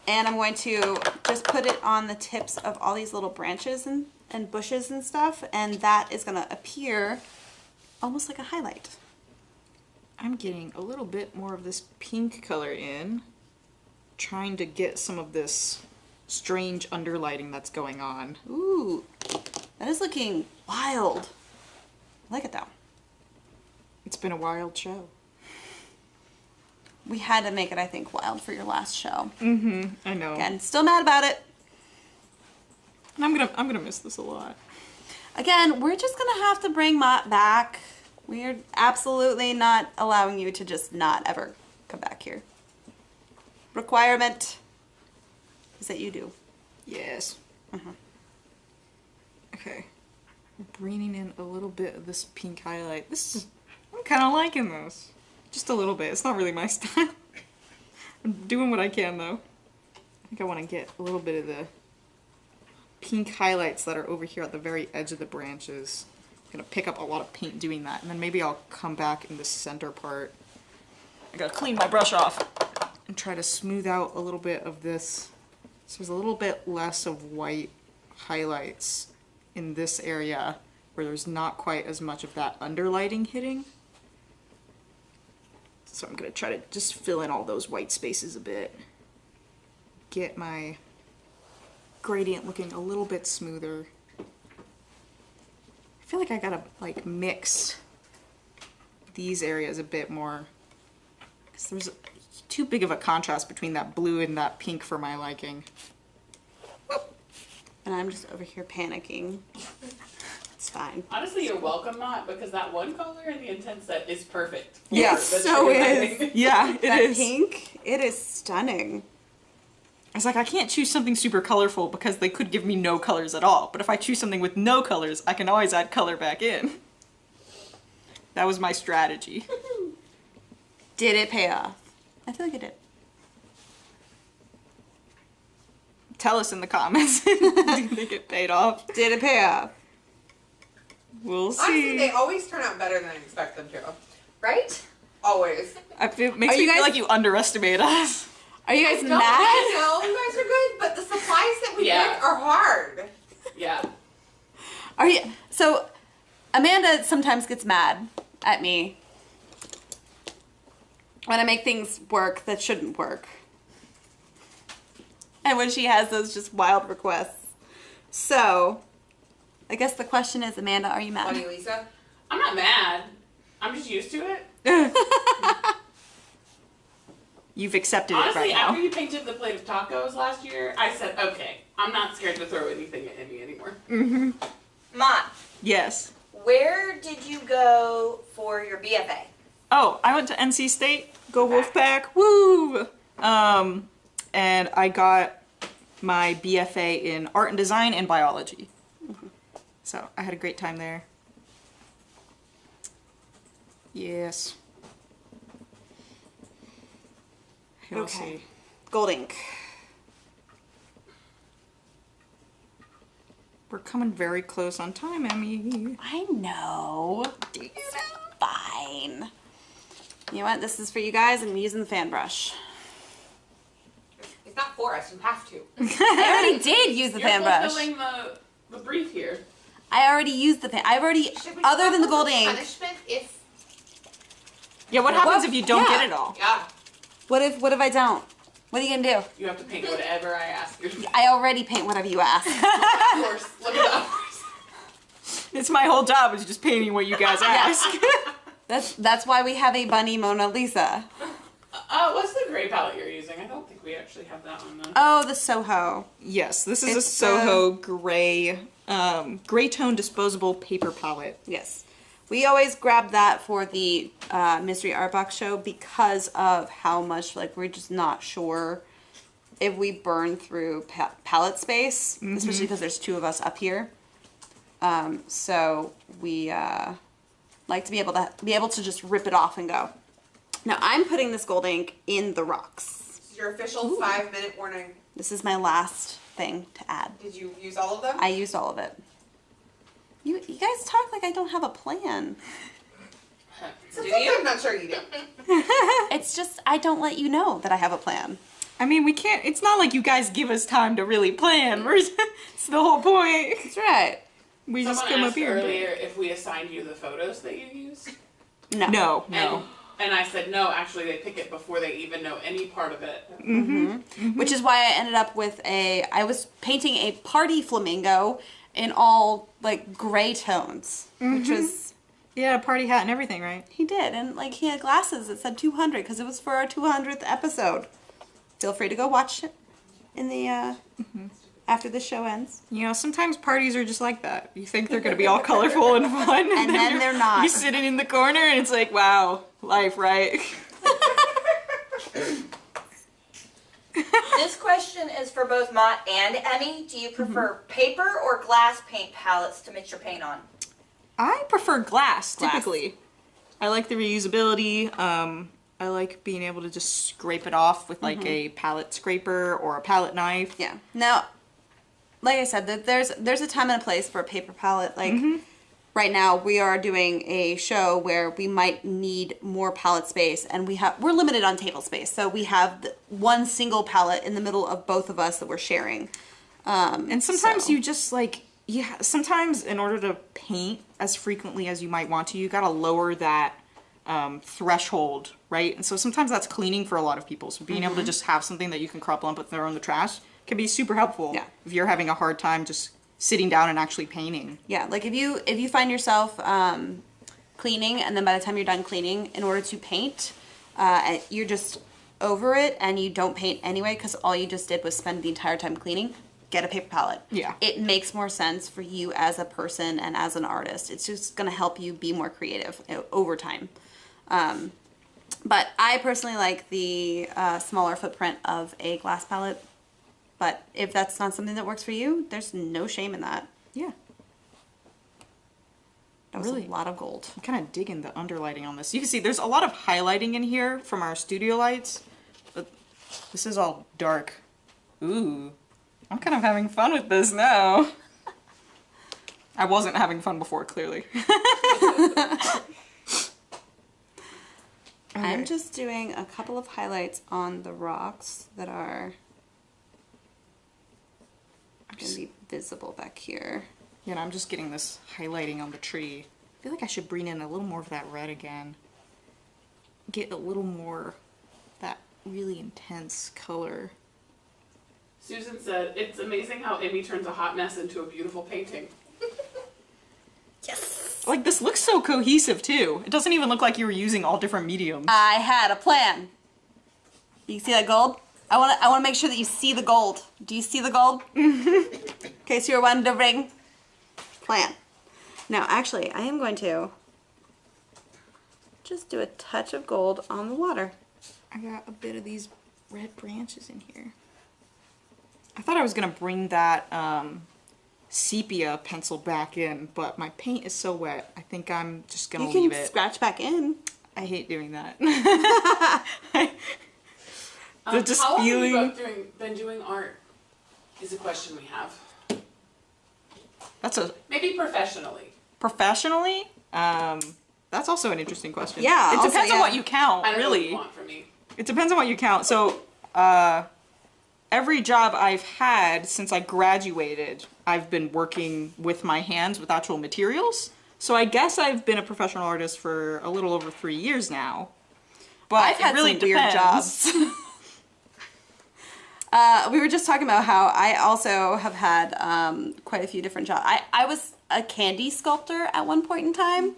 [SPEAKER 2] And I'm going to just put it on the tips of all these little branches and bushes and stuff, and that is going to appear almost like a highlight.
[SPEAKER 1] I'm getting a little bit more of this pink color in, trying to get some of this strange underlighting that's going on.
[SPEAKER 2] Ooh, that is looking wild. I like it though.
[SPEAKER 1] It's been a wild show.
[SPEAKER 2] We had to make it, I think, wild for your last show.
[SPEAKER 1] I know.
[SPEAKER 2] Again, still mad about it.
[SPEAKER 1] And I'm gonna miss this a lot.
[SPEAKER 2] Again, we're just gonna have to bring Mott back. We're absolutely not allowing you to just not ever come back here. Requirement is that you do.
[SPEAKER 1] Yes. Okay. Bringing in a little bit of this pink highlight. I'm kind of liking this. Just a little bit. It's not really my style. I'm doing what I can though. I think I want to get a little bit of the pink highlights that are over here at the very edge of the branches. gonna pick up a lot of paint doing that, and then maybe I'll come back in the center part. I gotta clean my brush off and try to smooth out a little bit of this. So there's a little bit less of white highlights in this area where there's not quite as much of that underlighting hitting. So I'm gonna try to just fill in all those white spaces a bit. Get my gradient looking a little bit smoother. I feel like I gotta like mix these areas a bit more, because there's too big of a contrast between that blue and that pink for my liking.
[SPEAKER 2] And I'm just over here panicking. It's fine.
[SPEAKER 3] Honestly, you're welcome, Mot, because that one color in the intense set is perfect.
[SPEAKER 1] Yeah,
[SPEAKER 2] so is.
[SPEAKER 1] Yeah, it
[SPEAKER 2] That
[SPEAKER 1] is.
[SPEAKER 2] pink, it is stunning.
[SPEAKER 1] I was like, I can't choose something super colorful because they could give me no colors at all. But if I choose something with no colors, I can always add color back in. That was my strategy.
[SPEAKER 2] Did it pay off? I feel like it did.
[SPEAKER 1] Tell us in the comments. Do you think it paid off?
[SPEAKER 2] Did it pay off?
[SPEAKER 1] We'll see.
[SPEAKER 4] Honestly, they always turn out better than I expect them to.
[SPEAKER 5] Right?
[SPEAKER 4] Always.
[SPEAKER 1] It makes
[SPEAKER 2] Are
[SPEAKER 1] me
[SPEAKER 2] you
[SPEAKER 1] feel
[SPEAKER 2] guys-
[SPEAKER 1] like you underestimate us.
[SPEAKER 2] Are you guys
[SPEAKER 4] No,
[SPEAKER 2] mad?
[SPEAKER 4] I know you guys are good, but the supplies that we
[SPEAKER 3] Yeah.
[SPEAKER 4] pick are hard.
[SPEAKER 3] Yeah.
[SPEAKER 2] Are you? So, Amanda sometimes gets mad at me when I make things work that shouldn't work. And when she has those just wild requests. So, I guess the question is, Amanda, are you mad?
[SPEAKER 4] Funny, Lisa.
[SPEAKER 3] I'm not mad. I'm just used to it.
[SPEAKER 1] You've accepted it
[SPEAKER 3] Honestly,
[SPEAKER 1] right now.
[SPEAKER 3] after you painted the plate of tacos last year, I said, okay, I'm not scared to throw anything at Emmy anymore.
[SPEAKER 5] Mott,
[SPEAKER 1] Yes.
[SPEAKER 5] where did you go for your BFA?
[SPEAKER 1] Oh, I went to NC State. Go Wolfpack. Woo! And I got my BFA in art and design and biology. So I had a great time there. Yes. We'll
[SPEAKER 2] Okay.
[SPEAKER 1] see.
[SPEAKER 2] Gold ink.
[SPEAKER 1] We're coming very close on time, Emmy.
[SPEAKER 2] I know. It's fine. You know what? This is for you guys. I'm using the fan brush.
[SPEAKER 4] It's not for us. You have to.
[SPEAKER 2] I already did use the
[SPEAKER 3] You're
[SPEAKER 2] fan brush.
[SPEAKER 3] fulfilling the brief here.
[SPEAKER 2] I already used the fan. I've already,
[SPEAKER 4] Should we
[SPEAKER 2] other
[SPEAKER 4] come
[SPEAKER 2] than the
[SPEAKER 4] up
[SPEAKER 2] gold
[SPEAKER 4] with a
[SPEAKER 2] ink.
[SPEAKER 4] punishment if
[SPEAKER 1] Yeah, what happens
[SPEAKER 2] What?
[SPEAKER 1] if you don't
[SPEAKER 2] Yeah.
[SPEAKER 1] get it all?
[SPEAKER 4] yeah.
[SPEAKER 2] What if I don't? What are you gonna do?
[SPEAKER 3] You have to paint whatever I ask you.
[SPEAKER 2] I already paint whatever you ask.
[SPEAKER 4] Of course. Look at the hours.
[SPEAKER 1] It's my whole job is just painting what you guys ask.
[SPEAKER 2] That's why we have a bunny Mona Lisa.
[SPEAKER 3] What's the gray palette you're using? I don't think we actually have that one though.
[SPEAKER 2] Oh, the Soho.
[SPEAKER 1] Yes, this is a
[SPEAKER 2] It's,
[SPEAKER 1] Soho gray, gray tone disposable paper palette.
[SPEAKER 2] Yes. We always grab that for the Mystery Art Box show because of how much, like, we're just not sure if we burn through palette space, especially because there's two of us up here. So we like to be able to just rip it off and go. Now I'm putting this gold ink in the rocks.
[SPEAKER 4] This is your official 5-minute warning.
[SPEAKER 2] This is my last thing to add.
[SPEAKER 4] Did you use all of them?
[SPEAKER 2] I used all of it. You guys talk like I don't have a plan.
[SPEAKER 4] Sometimes I'm not sure you do.
[SPEAKER 2] It's just I don't let you know that I have a plan.
[SPEAKER 1] I mean, we can't, it's not like you guys give us time to really plan. It's the whole point.
[SPEAKER 2] That's right.
[SPEAKER 1] We just
[SPEAKER 3] Someone
[SPEAKER 1] come up
[SPEAKER 3] asked
[SPEAKER 1] here.
[SPEAKER 3] earlier if we assigned you the photos that you used.
[SPEAKER 2] No.
[SPEAKER 1] No.
[SPEAKER 3] And I said no, actually they pick it before they even know any part of it.
[SPEAKER 2] Which is why I ended up with I was painting a party flamingo in all like gray tones, which was
[SPEAKER 1] Yeah, a party hat and everything, right?
[SPEAKER 2] he did, and like he had glasses that said 200 because it was for our 200th episode. Feel free to go watch it in the after the show ends.
[SPEAKER 1] You know, sometimes parties are just like that. You think they're going to be all colorful and fun.
[SPEAKER 2] And then
[SPEAKER 1] you're-
[SPEAKER 2] they're not.
[SPEAKER 1] You're sitting in the corner and it's like, wow, life, right?
[SPEAKER 5] This question is for both Mott and Emmy. Do you prefer paper or glass paint palettes to mix your paint on?
[SPEAKER 1] I prefer glass,
[SPEAKER 2] Glass.
[SPEAKER 1] typically. I like the reusability. I like being able to just scrape it off with like a palette scraper or a palette knife.
[SPEAKER 2] Yeah. Now, like I said, there's a time and a place for a paper palette. Like right now we are doing a show where we might need more palette space, and we're limited on table space, so we have one single palette in the middle of both of us that we're sharing.
[SPEAKER 1] And sometimes you just like, sometimes in order to paint as frequently as you might want to, you gotta lower that threshold, right? And so sometimes that's cleaning for a lot of people. So being able to just have something that you can crop lump and throw in the trash can be super helpful.
[SPEAKER 2] Yeah.
[SPEAKER 1] If you're having a hard time just sitting down and actually painting.
[SPEAKER 2] Yeah, like if you find yourself cleaning, and then by the time you're done cleaning, in order to paint, you're just over it and you don't paint anyway because all you just did was spend the entire time cleaning, get a paper palette.
[SPEAKER 1] Yeah.
[SPEAKER 2] It makes more sense for you as a person and as an artist. It's just going to help you be more creative over time. But I personally like the smaller footprint of a glass palette. But if that's not something that works for you, there's no shame in that.
[SPEAKER 1] Yeah.
[SPEAKER 2] That was
[SPEAKER 1] Really?
[SPEAKER 2] a lot of gold.
[SPEAKER 1] I'm kind of digging the underlighting on this. You can see there's a lot of highlighting in here from our studio lights, but this is all dark. Ooh, I'm kind of having fun with this now. I wasn't having fun before, clearly.
[SPEAKER 2] I'm just doing a couple of highlights on the rocks that are going to be visible back here.
[SPEAKER 1] Yeah, and I'm just getting this highlighting on the tree. I feel like I should bring in a little more of that red again. Get a little more that really intense color.
[SPEAKER 3] Susan said, it's amazing how Emmy turns a hot mess into a beautiful painting.
[SPEAKER 2] Yes!
[SPEAKER 1] Like, this looks so cohesive, too. It doesn't even look like you were using all different mediums.
[SPEAKER 2] I had a plan. You see that gold? I want to make sure that you see the gold. Do you see the gold? In case you're wondering. Plan. Now, actually, I am going to just do a touch of gold on the water.
[SPEAKER 1] I got a bit of these red branches in here. I thought I was gonna bring that sepia pencil back in, but my paint is so wet. I think I'm just gonna leave
[SPEAKER 2] You
[SPEAKER 1] it.
[SPEAKER 2] can scratch back in.
[SPEAKER 1] I hate doing that.
[SPEAKER 3] Just how long have you both been doing art? Is a question we have.
[SPEAKER 1] That's a
[SPEAKER 3] Maybe professionally.
[SPEAKER 1] professionally. That's also an interesting question.
[SPEAKER 2] Yeah,
[SPEAKER 1] it
[SPEAKER 2] also,
[SPEAKER 1] depends on
[SPEAKER 2] yeah.
[SPEAKER 1] what you count.
[SPEAKER 3] I don't know what
[SPEAKER 1] Really,
[SPEAKER 3] you want from me.
[SPEAKER 1] it depends on what you count. So, every job I've had since I graduated, I've been working with my hands with actual materials. So I guess I've been a professional artist for a little over 3 years now. But
[SPEAKER 2] I've had
[SPEAKER 1] it really
[SPEAKER 2] some weird
[SPEAKER 1] depends.
[SPEAKER 2] jobs. We were just talking about how I also have had quite a few different jobs. I was a candy sculptor at one point in time.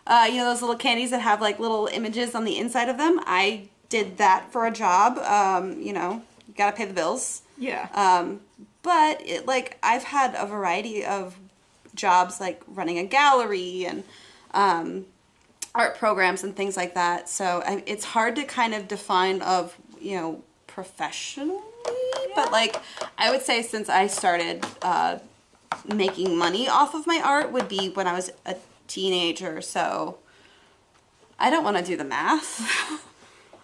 [SPEAKER 2] You know those little candies that have like little images on the inside of them? I did that for a job. You know, gotta pay the bills.
[SPEAKER 1] Yeah.
[SPEAKER 2] But like I've had a variety of jobs, like running a gallery and art programs and things like that. So it's hard to kind of define of, you know, professionally. But like I would say since I started making money off of my art would be when I was a teenager. So I don't want to do the math.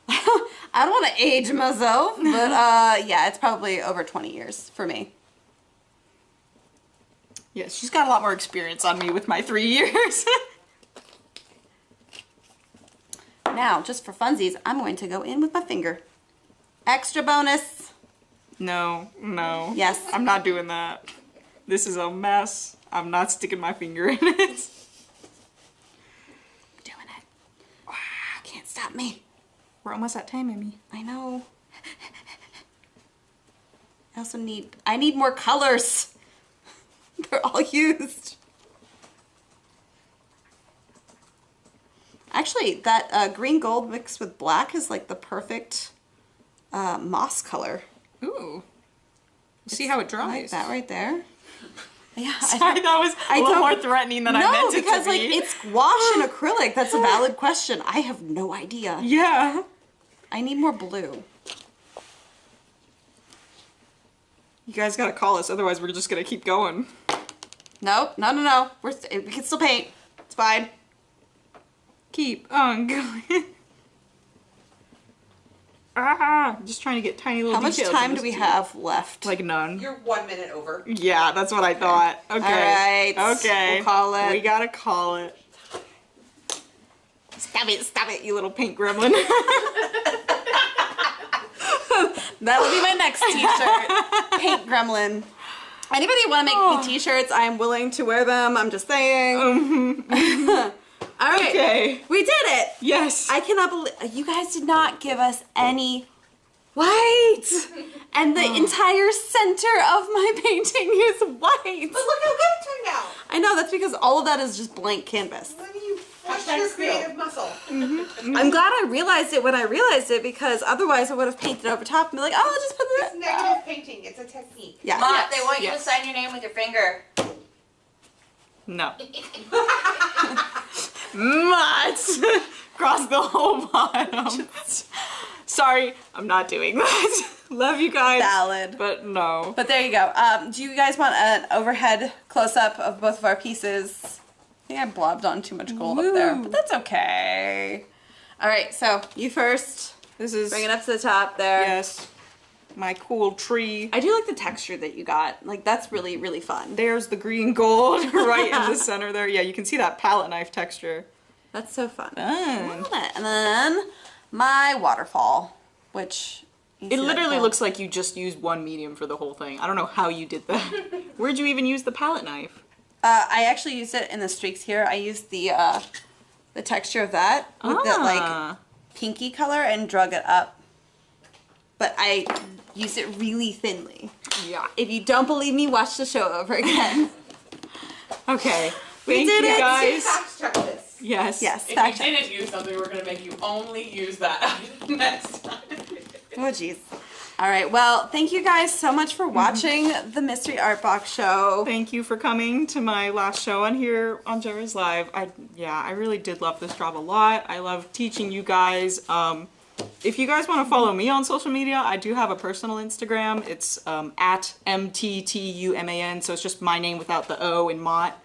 [SPEAKER 2] I don't want to age myself, but yeah, it's probably over 20 years for me.
[SPEAKER 1] Yeah, she's got a lot more experience on me with my 3 years.
[SPEAKER 2] Now, just for funsies, I'm going to go in with my finger. Extra bonus.
[SPEAKER 1] No.
[SPEAKER 2] Yes.
[SPEAKER 1] I'm not doing that. This is a mess. I'm not sticking my finger in it.
[SPEAKER 2] Doing it. Wow, can't stop me.
[SPEAKER 1] We're almost at time, Emmy.
[SPEAKER 2] I know. I need more colors. They're all used. Actually, that green gold mixed with black is like the perfect moss color.
[SPEAKER 1] Ooh. See how it dries.
[SPEAKER 2] Like that right there. Yeah,
[SPEAKER 1] Sorry, that was a little more threatening than I meant it to be.
[SPEAKER 2] No, because like it's gouache and acrylic. That's a valid question. I have no idea.
[SPEAKER 1] Yeah.
[SPEAKER 2] I need more blue.
[SPEAKER 1] You guys gotta call us, otherwise we're just gonna keep going.
[SPEAKER 2] Nope, no. We can still paint. It's fine.
[SPEAKER 1] Keep on going. Just trying to get tiny little
[SPEAKER 2] How much
[SPEAKER 1] details
[SPEAKER 2] time
[SPEAKER 1] in
[SPEAKER 2] do we
[SPEAKER 1] this
[SPEAKER 2] have left?
[SPEAKER 1] Like none.
[SPEAKER 4] You're 1 minute over.
[SPEAKER 1] Yeah, that's what I thought. Okay.
[SPEAKER 2] All right.
[SPEAKER 1] Okay.
[SPEAKER 2] We'll call it.
[SPEAKER 1] We gotta call it. Stop it, you little pink gremlin.
[SPEAKER 2] That'll be my next t-shirt. Pink gremlin. Anybody want to make me t-shirts? I am willing to wear them. I'm just saying. All right.
[SPEAKER 1] Okay.
[SPEAKER 2] We did it.
[SPEAKER 1] Yes.
[SPEAKER 2] I cannot believe you guys did not give us any white. And the entire center of my painting is white.
[SPEAKER 4] But look how good it turned out.
[SPEAKER 2] I know, that's because all of that is just blank canvas.
[SPEAKER 4] When you flesh your creative muscle.
[SPEAKER 2] I'm glad I realized it when I realized it, because otherwise I would have painted over top and be like, oh, I'll just put
[SPEAKER 4] It's
[SPEAKER 2] this.
[SPEAKER 4] negative painting. It's a technique.
[SPEAKER 2] Yeah.
[SPEAKER 5] Mot, they want you
[SPEAKER 1] Yes.
[SPEAKER 5] to sign your name with your finger.
[SPEAKER 1] No. Mott! Across the whole bottom. Sorry, I'm not doing that. Love you guys.
[SPEAKER 2] Valid.
[SPEAKER 1] But no.
[SPEAKER 2] But there you go. Do you guys want an overhead close-up of both of our pieces? I think I blobbed on too much gold up there, but that's okay. All right, so you first.
[SPEAKER 1] This is,
[SPEAKER 2] Bring it up to the top there.
[SPEAKER 1] yes, my cool tree.
[SPEAKER 2] I do like the texture that you got. Like, that's really, really fun.
[SPEAKER 1] There's the green gold right in the center there. Yeah, you can see that palette knife texture.
[SPEAKER 2] That's so fun.
[SPEAKER 1] Fun.
[SPEAKER 2] Love it. And then my waterfall, which you
[SPEAKER 1] It
[SPEAKER 2] see that
[SPEAKER 1] literally
[SPEAKER 2] gold.
[SPEAKER 1] looks like you just used one medium for the whole thing. I don't know how you did that. Where'd you even use the palette knife?
[SPEAKER 2] I actually used it in the streaks here. I used the texture of that with that like pinky color and drug it up. But I used it really thinly.
[SPEAKER 1] Yeah.
[SPEAKER 2] If you don't believe me, watch the show over again.
[SPEAKER 1] Okay.
[SPEAKER 2] We
[SPEAKER 1] Thank
[SPEAKER 2] did
[SPEAKER 1] you
[SPEAKER 2] it.
[SPEAKER 1] guys.
[SPEAKER 4] Fact check this.
[SPEAKER 1] Yes.
[SPEAKER 2] Yes.
[SPEAKER 3] If
[SPEAKER 2] fact
[SPEAKER 3] you
[SPEAKER 2] check.
[SPEAKER 3] didn't use something, we're gonna make you only use that item next time.
[SPEAKER 2] Oh, jeez. All right. Well, thank you guys so much for watching the Mystery Art Box show.
[SPEAKER 1] Thank you for coming to my last show on here on Jerry's Live. I really did love this job a lot. I love teaching you guys. If you guys want to follow me on social media, I do have a personal Instagram. It's at MTTUMAN, so it's just my name without the O in Mott.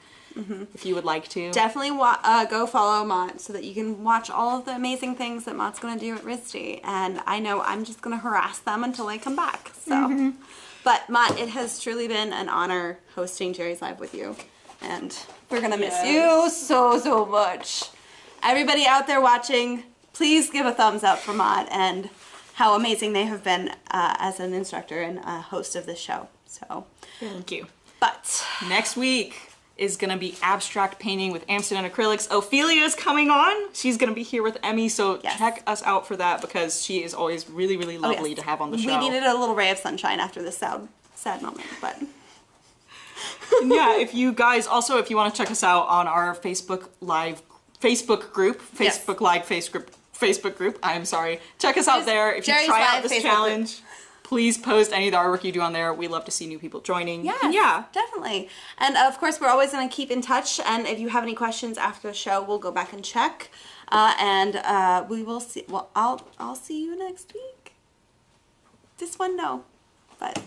[SPEAKER 1] If you would like to.
[SPEAKER 2] Definitely go follow Mott so that you can watch all of the amazing things that Mott's going to do at RISD. And I know I'm just going to harass them until I come back. So, But Mott, it has truly been an honor hosting Jerry's Live with you. And we're going to miss you so, so much. Everybody out there watching, please give a thumbs up for Mott and how amazing they have been as an instructor and a host of this show. So,
[SPEAKER 1] Thank you.
[SPEAKER 2] but
[SPEAKER 1] Next week is gonna be abstract painting with Amsterdam acrylics. Ophelia's coming on. She's gonna be here with Emmy, so
[SPEAKER 2] Yes.
[SPEAKER 1] check us out for that because she is always really, really lovely
[SPEAKER 2] yes.
[SPEAKER 1] to have on the show.
[SPEAKER 2] We needed a little ray of sunshine after this sad moment, but
[SPEAKER 1] Yeah, if you guys also, if you want to check us out on our Facebook group,
[SPEAKER 2] Yes.
[SPEAKER 1] Facebook group. I'm sorry. Check us out
[SPEAKER 2] Just
[SPEAKER 1] there. If you
[SPEAKER 2] Jerry's
[SPEAKER 1] try out
[SPEAKER 2] Live
[SPEAKER 1] this
[SPEAKER 2] Facebook
[SPEAKER 1] challenge, please post any of the artwork you do on there. We love to see new people joining.
[SPEAKER 2] yes,
[SPEAKER 1] Yeah.
[SPEAKER 2] definitely. And of course, we're always going to keep in touch. And if you have any questions after the show, we'll go back and check. And we will see. Well, I'll see you next week. This one, no, but.